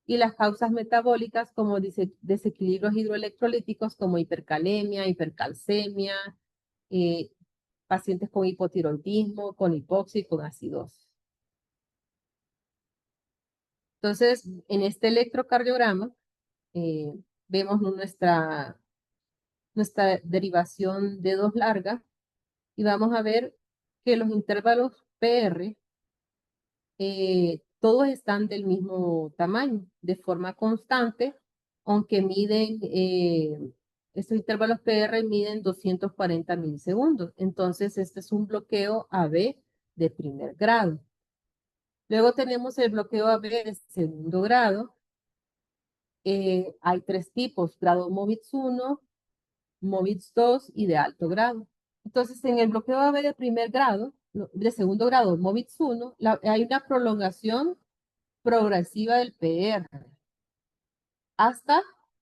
Y las causas metabólicas, como desequilibrios hidroelectrolíticos, como hipercalemia, hipercalcemia, pacientes con hipotiroidismo, con hipoxia y con acidosis. Entonces, en este electrocardiograma, vemos nuestra derivación de dos larga y vamos a ver que los intervalos PR todos están del mismo tamaño, de forma constante, aunque estos intervalos PR miden 240 milisegundos. Entonces, este es un bloqueo AB de primer grado. Luego tenemos el bloqueo AB de segundo grado. Hay tres tipos, grado MOVITS 1, MOVITS 2 y de alto grado. Entonces, en el bloqueo AB de primer grado, de segundo grado, MOVITS 1, hay una prolongación progresiva del PR, hasta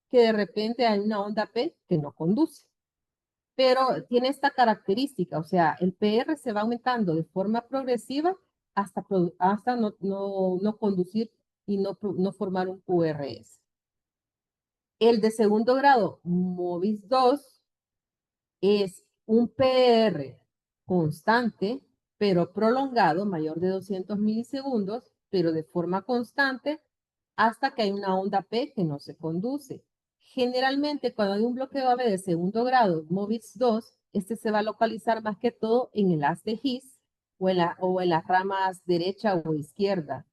que de repente hay una onda P que no conduce. Pero tiene esta característica, o sea, el PR se va aumentando de forma progresiva hasta no conducir y no formar un QRS. El de segundo grado, MOVIS 2, es un PR constante, pero prolongado, mayor de 200 milisegundos, pero de forma constante, hasta que hay una onda P que no se conduce. Generalmente, cuando hay un bloqueo AB de segundo grado, MOVIS 2, este se va a localizar más que todo en el haz de His o en las ramas derecha o izquierda.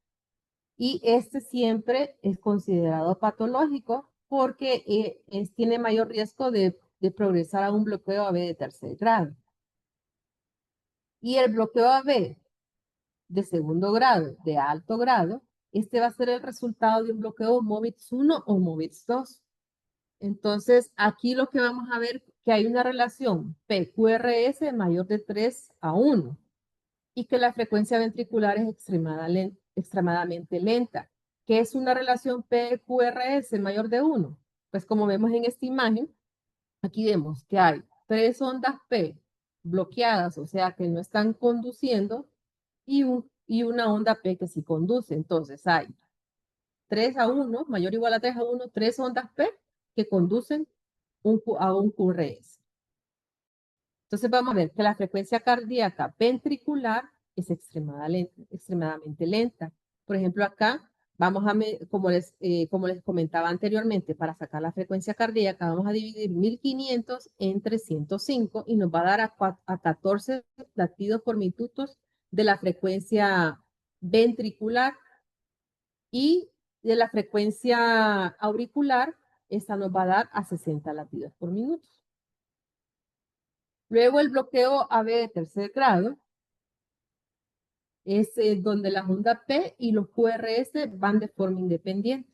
Y este siempre es considerado patológico porque tiene mayor riesgo de progresar a un bloqueo AB de tercer grado. Y el bloqueo AB de segundo grado, de alto grado, este va a ser el resultado de un bloqueo MOVITS 1 o MOVITS 2. Entonces, aquí lo que vamos a ver que hay una relación PQRS mayor de 3:1 y que la frecuencia ventricular es extremadamente lenta. ¿Qué es una relación PQRS mayor de 1? Pues como vemos en esta imagen, aquí vemos que hay 3 ondas P bloqueadas, o sea que no están conduciendo, y una onda P que sí conduce. Entonces hay 3:1, mayor o igual a 3:1, 3 ondas P que conducen a un QRS. Entonces vamos a ver que la frecuencia cardíaca ventricular es extremadamente lenta. Por ejemplo, acá vamos a, como les comentaba anteriormente, para sacar la frecuencia cardíaca vamos a dividir 1500 entre 105 y nos va a dar a 14 latidos por minuto de la frecuencia ventricular, y de la frecuencia auricular, esta nos va a dar a 60 latidos por minuto. Luego el bloqueo AB de tercer grado es donde la onda P y los QRS van de forma independiente.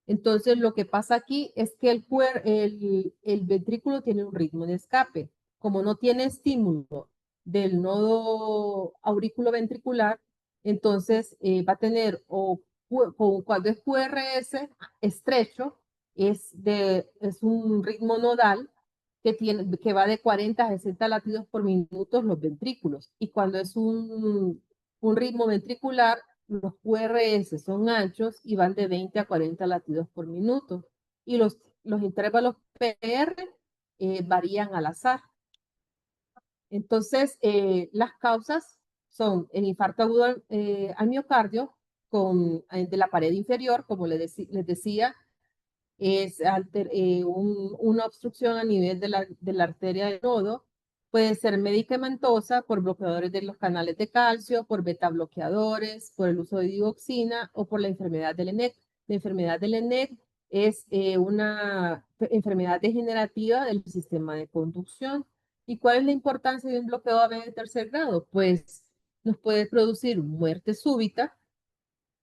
Entonces lo que pasa aquí es que el ventrículo tiene un ritmo de escape. Como no tiene estímulo del nodo auriculoventricular, entonces va a tener, cuando es QRS estrecho, es un ritmo nodal que va de 40 a 60 latidos por minuto los ventrículos. Y cuando es un ritmo ventricular, los QRS son anchos y van de 20 a 40 latidos por minuto. Y los intervalos PR varían al azar. Entonces, las causas son el infarto agudo al miocardio de la pared inferior, como les decía, es una obstrucción a nivel de la arteria del nodo. Puede ser medicamentosa por bloqueadores de los canales de calcio, por beta bloqueadores, por el uso de dioxina o por la enfermedad del ENEC. La enfermedad del ENEC es una enfermedad degenerativa del sistema de conducción. ¿Y cuál es la importancia de un bloqueo AB de tercer grado? Pues nos puede producir muerte súbita,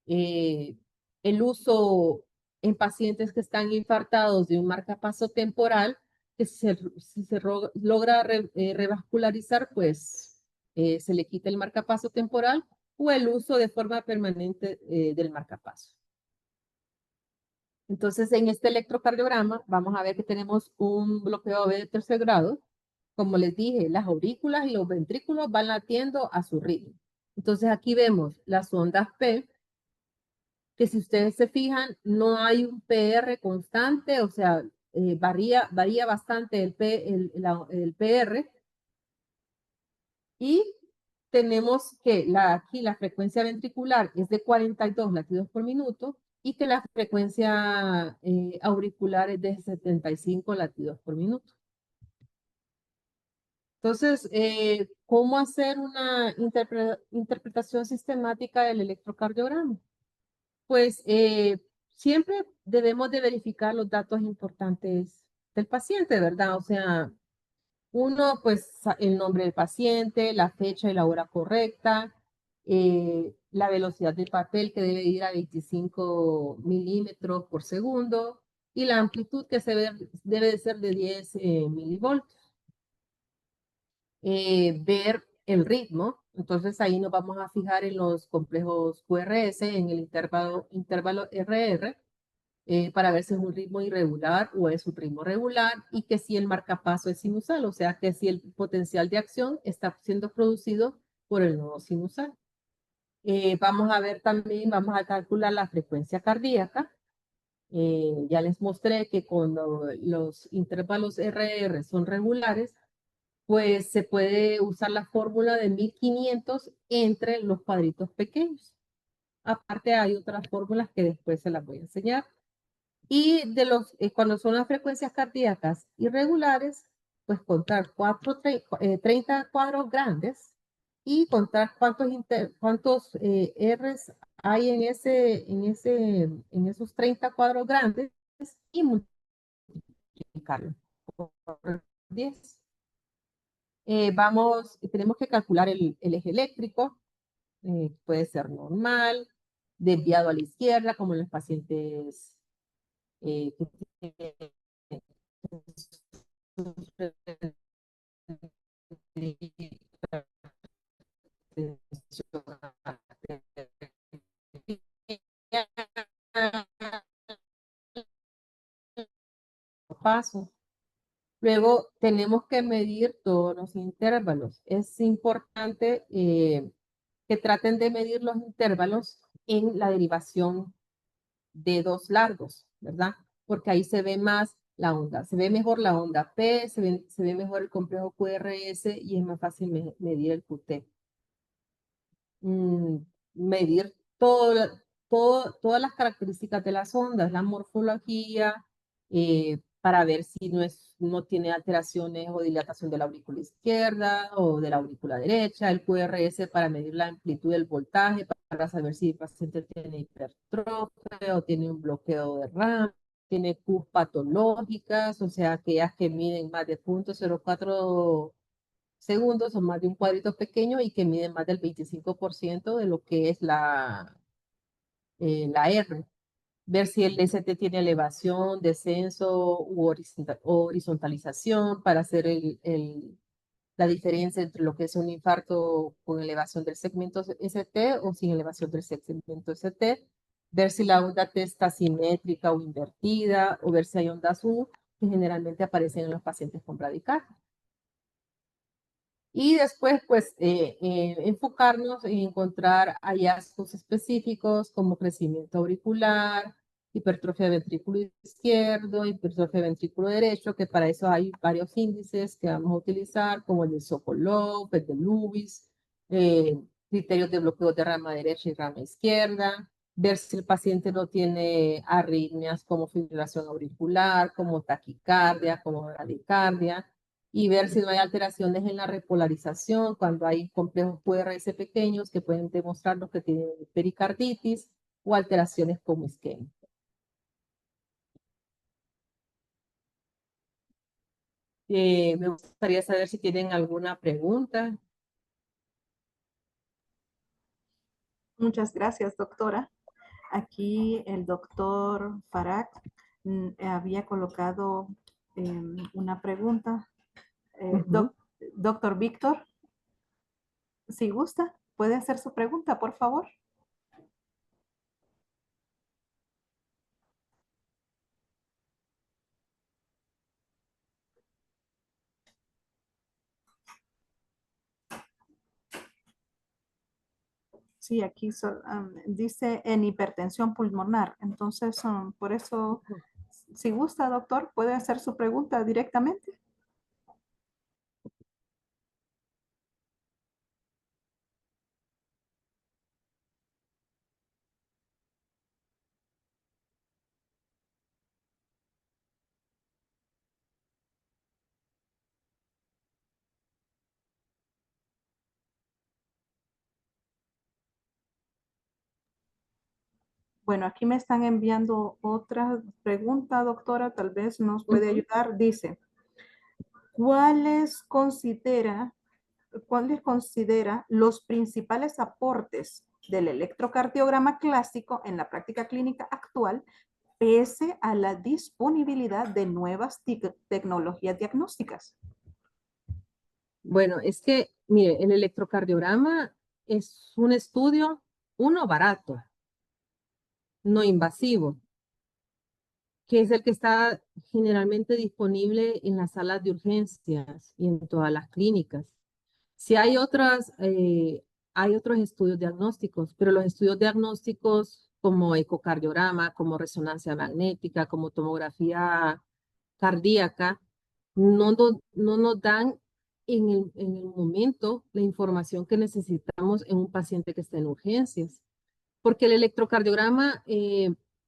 eh, el uso en pacientes que están infartados de un marcapaso temporal, que si se logra revascularizar, pues se le quita el marcapaso temporal, o el uso de forma permanente del marcapaso. Entonces, en este electrocardiograma vamos a ver que tenemos un bloqueo AB de tercer grado. Como les dije, las aurículas y los ventrículos van latiendo a su ritmo. Entonces, aquí vemos las ondas P, que si ustedes se fijan, no hay un PR constante, o sea, varía bastante el PR. Y tenemos que aquí la frecuencia ventricular es de 42 latidos por minuto y que la frecuencia auricular es de 75 latidos por minuto. Entonces, ¿cómo hacer una interpretación sistemática del electrocardiograma? Pues siempre debemos de verificar los datos importantes del paciente, ¿verdad? O sea, uno, pues el nombre del paciente, la fecha y la hora correcta, la velocidad del papel que debe ir a 25 milímetros por segundo y la amplitud que debe de ser de 10 milivoltios. Ver el ritmo. Entonces ahí nos vamos a fijar en los complejos QRS, en el intervalo RR, para ver si es un ritmo irregular o es un ritmo regular, y que si el marcapaso es sinusal, o sea que si el potencial de acción está siendo producido por el nodo sinusal. Vamos a ver también, vamos a calcular la frecuencia cardíaca. Ya les mostré que cuando los intervalos RR son regulares, pues se puede usar la fórmula de 1500 entre los cuadritos pequeños. Aparte hay otras fórmulas que después se las voy a enseñar. Y cuando son las frecuencias cardíacas irregulares, pues contar 30 cuadros grandes y contar cuántos Rs hay en esos 30 cuadros grandes y multiplicarlo por 10. Tenemos que calcular el eje eléctrico, puede ser normal, desviado a la izquierda, como en los pacientes que tienen paso. Luego tenemos que medir todos los intervalos. Es importante que traten de medir los intervalos en la derivación de dos largos, ¿verdad? Porque ahí se ve más la onda, se ve mejor la onda P, se ve mejor el complejo QRS y es más fácil medir el QT. Medir todas las características de las ondas, la morfología, para ver si no tiene alteraciones o dilatación de la aurícula izquierda o de la aurícula derecha, el QRS para medir la amplitud del voltaje, para saber si el paciente tiene hipertrofia o tiene un bloqueo de RAM, tiene Q patológicas, o sea, aquellas que miden más de 0.04 segundos o más de un cuadrito pequeño y que miden más del 25% de lo que es la R. Ver si el ST tiene elevación, descenso u horizontalización para hacer la diferencia entre lo que es un infarto con elevación del segmento ST o sin elevación del segmento ST. Ver si la onda T está simétrica o invertida, o ver si hay ondas U, que generalmente aparecen en los pacientes con bradicardia. Y después, pues, enfocarnos en encontrar hallazgos específicos como crecimiento auricular, hipertrofia de ventrículo izquierdo, hipertrofia de ventrículo derecho, que para eso hay varios índices que vamos a utilizar, como el de Sokolov, el de Lewis, criterios de bloqueo de rama derecha y rama izquierda, ver si el paciente no tiene arritmias como fibrilación auricular, como taquicardia, como bradicardia, y ver si no hay alteraciones en la repolarización cuando hay complejos QRS pequeños que pueden demostrarnos que tienen pericarditis o alteraciones como isquemia. Me gustaría saber si tienen alguna pregunta. Muchas gracias, doctora. Aquí el doctor Farag había colocado una pregunta. Doctor Víctor, si gusta, puede hacer su pregunta, por favor. Sí, aquí dice en hipertensión pulmonar. Entonces, por eso, si gusta, doctor, puede hacer su pregunta directamente. Bueno, aquí me están enviando otra pregunta, doctora, tal vez nos puede ayudar. Dice, ¿cuáles considera los principales aportes del electrocardiograma clásico en la práctica clínica actual, pese a la disponibilidad de nuevas tecnologías diagnósticas? Bueno, es que, mire, el electrocardiograma es un estudio, uno barato, no invasivo, que es el que está generalmente disponible en las salas de urgencias y en todas las clínicas. Sí hay otros estudios diagnósticos, pero los estudios diagnósticos como ecocardiograma, como resonancia magnética, como tomografía cardíaca, no nos dan en el momento la información que necesitamos en un paciente que está en urgencias, porque el electrocardiograma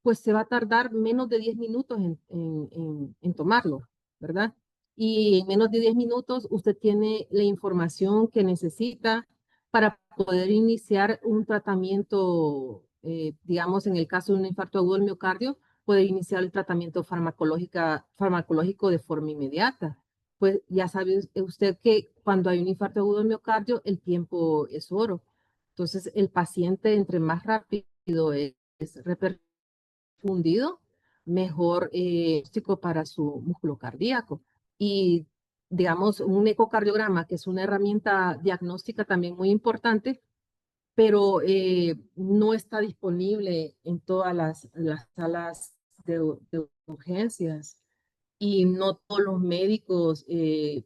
pues se va a tardar menos de 10 minutos en tomarlo, ¿verdad? Y en menos de 10 minutos usted tiene la información que necesita para poder iniciar un tratamiento, digamos, en el caso de un infarto agudo del miocardio, puede iniciar el tratamiento farmacológico de forma inmediata. Pues ya sabe usted que cuando hay un infarto agudo del miocardio, el tiempo es oro. Entonces, el paciente, entre más rápido es reperfundido, mejor diagnóstico para su músculo cardíaco. Y digamos, un ecocardiograma, que es una herramienta diagnóstica también muy importante, pero no está disponible en todas las salas de urgencias y no todos los médicos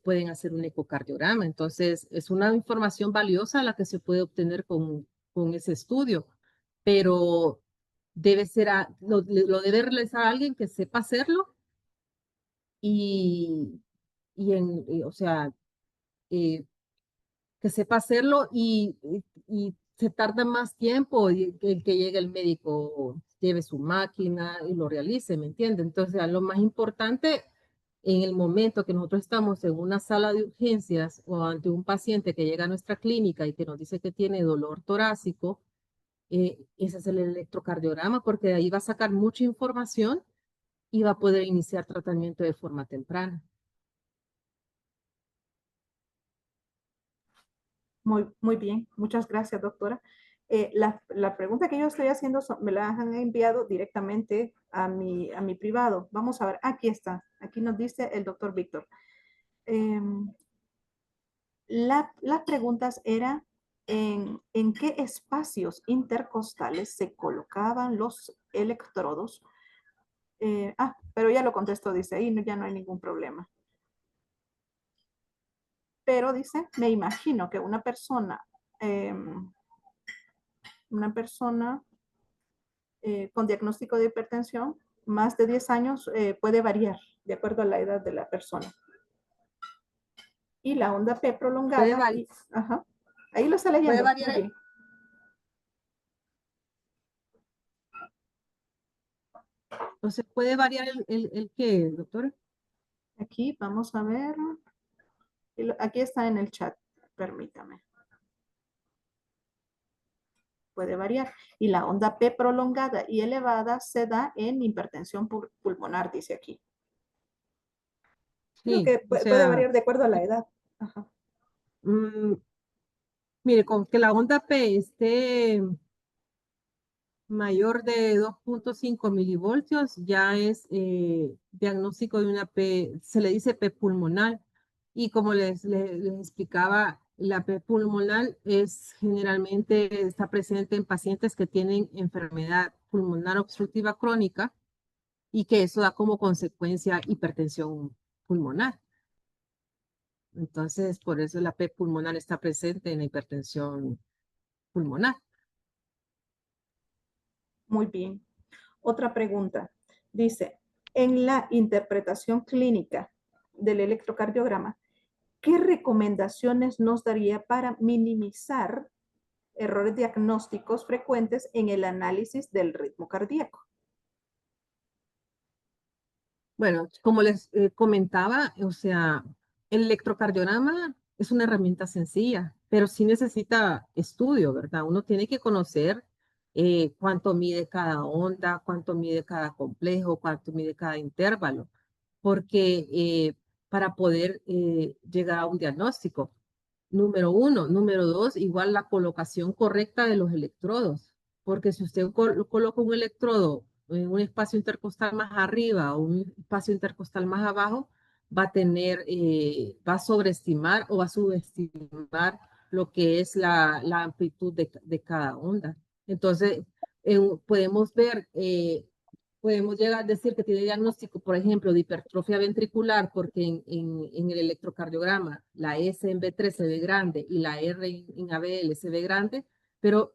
pueden hacer un ecocardiograma. Entonces, es una información valiosa la que se puede obtener con ese estudio, pero debe ser, lo debe realizar alguien que sepa hacerlo y, o sea, eh, que sepa hacerlo y se tarda más tiempo y que el que llegue el médico lleve su máquina y lo realice, ¿me entiende? Entonces, lo más importante en el momento que nosotros estamos en una sala de urgencias o ante un paciente que llega a nuestra clínica y que nos dice que tiene dolor torácico, ese es el electrocardiograma porque de ahí va a sacar mucha información y va a poder iniciar tratamiento de forma temprana. Muy bien, muchas gracias, doctora. La pregunta que yo estoy haciendo me la han enviado directamente a mi privado. Vamos a ver, aquí está, aquí nos dice el doctor Víctor. Las preguntas eran en qué espacios intercostales se colocaban los electrodos. Pero ya lo contestó, dice, ahí ya no hay ningún problema. Pero dice, me imagino que una persona con diagnóstico de hipertensión, más de 10 años, puede variar de acuerdo a la edad de la persona. Y la onda P prolongada, ajá, ahí lo está leyendo. Puede variar. Muy bien. Entonces, ¿puede variar el qué, doctora? Aquí vamos a ver. Aquí está en el chat, permítame. Puede variar. Y la onda P prolongada y elevada se da en hipertensión pulmonar, dice aquí. Creo que puede variar de acuerdo a la edad. Ajá. Mire, con que la onda P esté mayor de 2.5 milivoltios, ya es diagnóstico de una P, se le dice P pulmonar. Y como les explicaba, la P pulmonar generalmente está presente en pacientes que tienen enfermedad pulmonar obstructiva crónica y que eso da como consecuencia hipertensión pulmonar. Entonces, por eso la P pulmonar está presente en la hipertensión pulmonar. Muy bien. Otra pregunta. Dice, en la interpretación clínica del electrocardiograma, ¿qué recomendaciones nos daría para minimizar errores diagnósticos frecuentes en el análisis del ritmo cardíaco? Bueno, como les comentaba, o sea, el electrocardiograma es una herramienta sencilla, pero sí necesita estudio, ¿verdad? Uno tiene que conocer cuánto mide cada onda, cuánto mide cada complejo, cuánto mide cada intervalo, porque para poder llegar a un diagnóstico, número uno. Número dos, igual la colocación correcta de los electrodos, porque si usted coloca un electrodo en un espacio intercostal más arriba o un espacio intercostal más abajo, va a sobreestimar o va a subestimar lo que es la amplitud de cada onda. Entonces, podemos ver podemos llegar a decir que tiene diagnóstico, por ejemplo, de hipertrofia ventricular, porque en el electrocardiograma la S en B3 se ve grande y la R en ABL se ve grande, pero,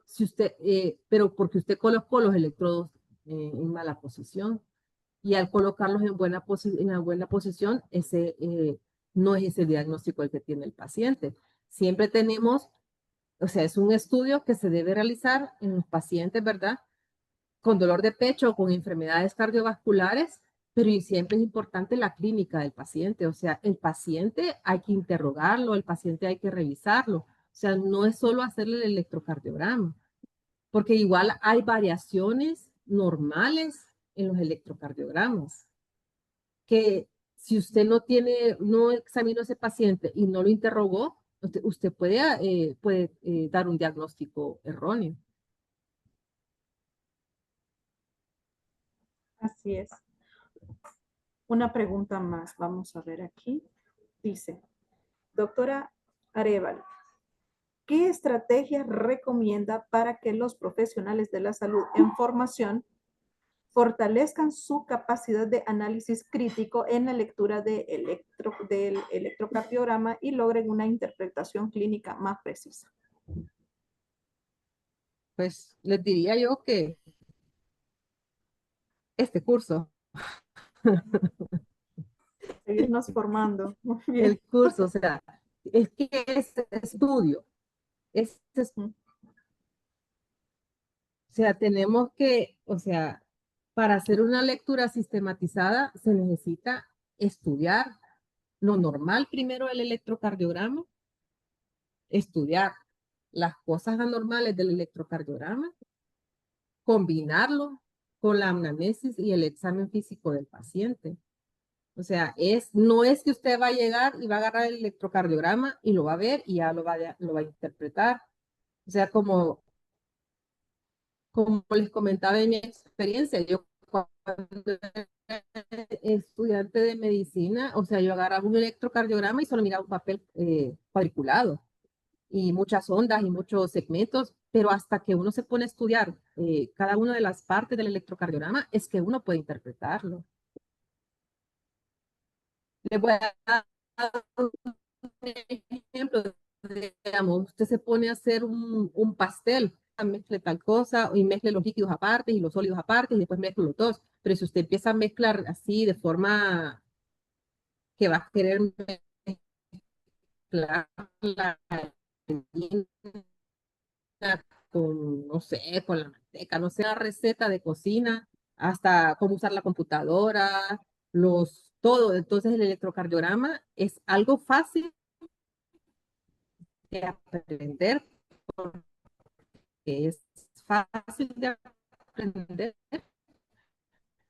pero porque usted colocó los electrodos en mala posición y al colocarlos en una buena posición, no es ese diagnóstico el que tiene el paciente. Siempre tenemos, o sea, es un estudio que se debe realizar en los pacientes, ¿verdad? Con dolor de pecho o con enfermedades cardiovasculares, pero y siempre es importante la clínica del paciente. O sea, el paciente hay que interrogarlo, el paciente hay que revisarlo. O sea, no es solo hacerle el electrocardiograma, porque igual hay variaciones normales en los electrocardiogramas, que si usted no examinó a ese paciente y no lo interrogó, usted puede dar un diagnóstico erróneo. Así es. Una pregunta más, vamos a ver aquí. Dice, doctora Arevalo, ¿qué estrategias recomienda para que los profesionales de la salud en formación fortalezcan su capacidad de análisis crítico en la lectura del electrocardiograma y logren una interpretación clínica más precisa? Pues les diría yo que este curso, Seguirnos formando. Muy bien. el curso, o sea, es que es estudio, o sea, tenemos que, o sea, para hacer una lectura sistematizada se necesita estudiar lo normal primero el electrocardiograma, estudiar las cosas anormales del electrocardiograma, combinarlo con la anamnesis y el examen físico del paciente. O sea, no es que usted va a llegar y va a agarrar el electrocardiograma y lo va a ver y ya lo va a interpretar. O sea, como les comentaba en mi experiencia, yo cuando era estudiante de medicina, o sea, yo agarraba un electrocardiograma y solo miraba un papel cuadriculado y muchas ondas y muchos segmentos, pero hasta que uno se pone a estudiar cada una de las partes del electrocardiograma es que uno puede interpretarlo. Les voy a dar un ejemplo. Digamos, usted se pone a hacer un pastel, mezcle tal cosa y mezcle los líquidos aparte y los sólidos aparte y después mezcle los dos. Pero si usted empieza a mezclar así de forma que va a querer mezclar la harina con, no sé, con la manteca, no sé, la receta de cocina, hasta cómo usar la computadora, todo. Entonces el electrocardiograma es algo fácil de aprender, que es fácil de aprender,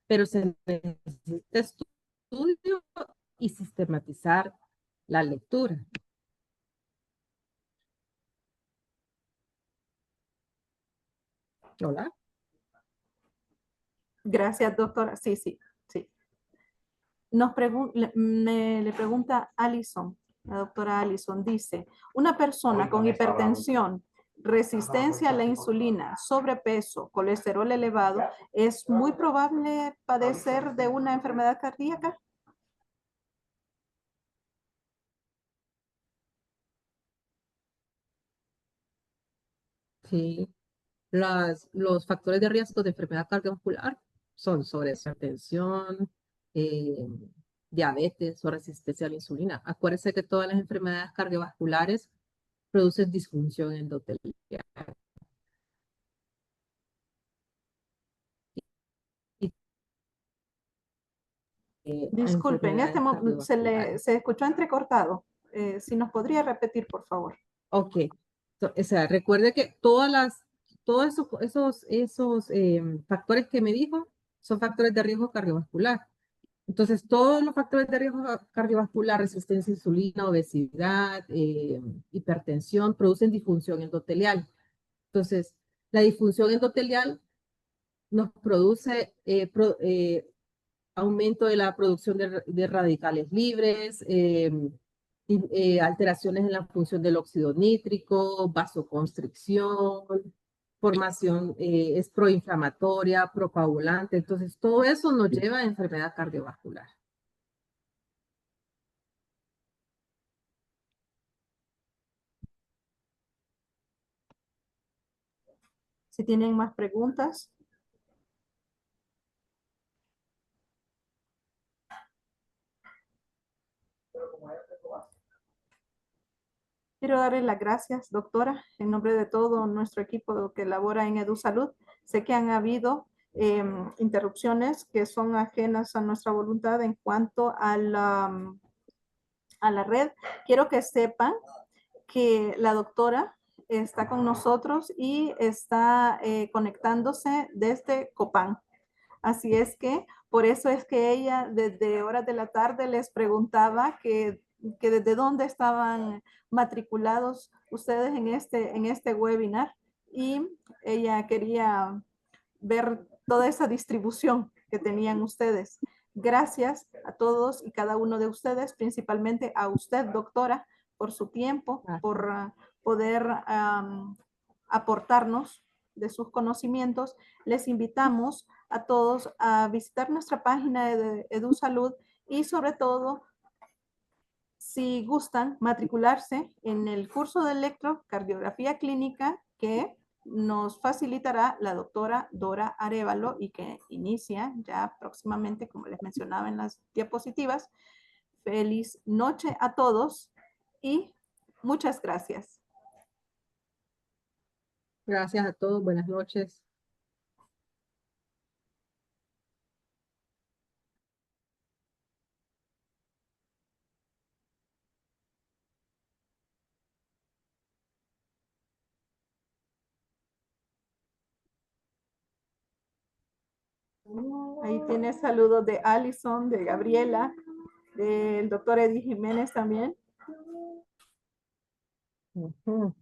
pero se necesita estudio y sistematizar la lectura. ¿Hola? Gracias, doctora. Sí, sí, sí. Le pregunta Alison, la doctora Alison, dice, una persona con hipertensión, resistencia a la insulina, sobrepeso, colesterol elevado, ¿es muy probable padecer de una enfermedad cardíaca? Sí. Los factores de riesgo de enfermedad cardiovascular son sobretensión, diabetes o resistencia a la insulina. Acuérdense que todas las enfermedades cardiovasculares producen disfunción endotelial. Y, a Disculpen, en este enfermedades momento cardiovasculares. se escuchó entrecortado. Si nos podría repetir, por favor. Ok. O sea, recuerde que todos esos factores que me dijo son factores de riesgo cardiovascular. Entonces, todos los factores de riesgo cardiovascular, resistencia a insulina, obesidad, hipertensión, producen disfunción endotelial. Entonces, la disfunción endotelial nos produce aumento de la producción de radicales libres, alteraciones en la función del óxido nítrico, vasoconstricción, formación es proinflamatoria, procoagulante. Entonces, todo eso nos lleva a enfermedad cardiovascular. Si tienen más preguntas. Quiero darle las gracias, doctora, en nombre de todo nuestro equipo que labora en EduSalud. Sé que han habido interrupciones que son ajenas a nuestra voluntad en cuanto a la red. Quiero que sepan que la doctora está con nosotros y está conectándose desde Copán. Así es que por eso es que ella desde horas de la tarde les preguntaba que desde dónde estaban matriculados ustedes en este webinar y ella quería ver toda esa distribución que tenían ustedes. Gracias a todos y cada uno de ustedes, principalmente a usted, doctora, por su tiempo, por poder aportarnos de sus conocimientos. Les invitamos a todos a visitar nuestra página de EduSalud y sobre todo, si gustan, matricularse en el curso de electrocardiografía clínica que nos facilitará la doctora Dora Arévalo y que inicia ya próximamente, como les mencionaba en las diapositivas. Feliz noche a todos y muchas gracias. Gracias a todos. Buenas noches. Ahí tiene saludos de Alison, de Gabriela, del doctor Eddie Jiménez también. Ujú.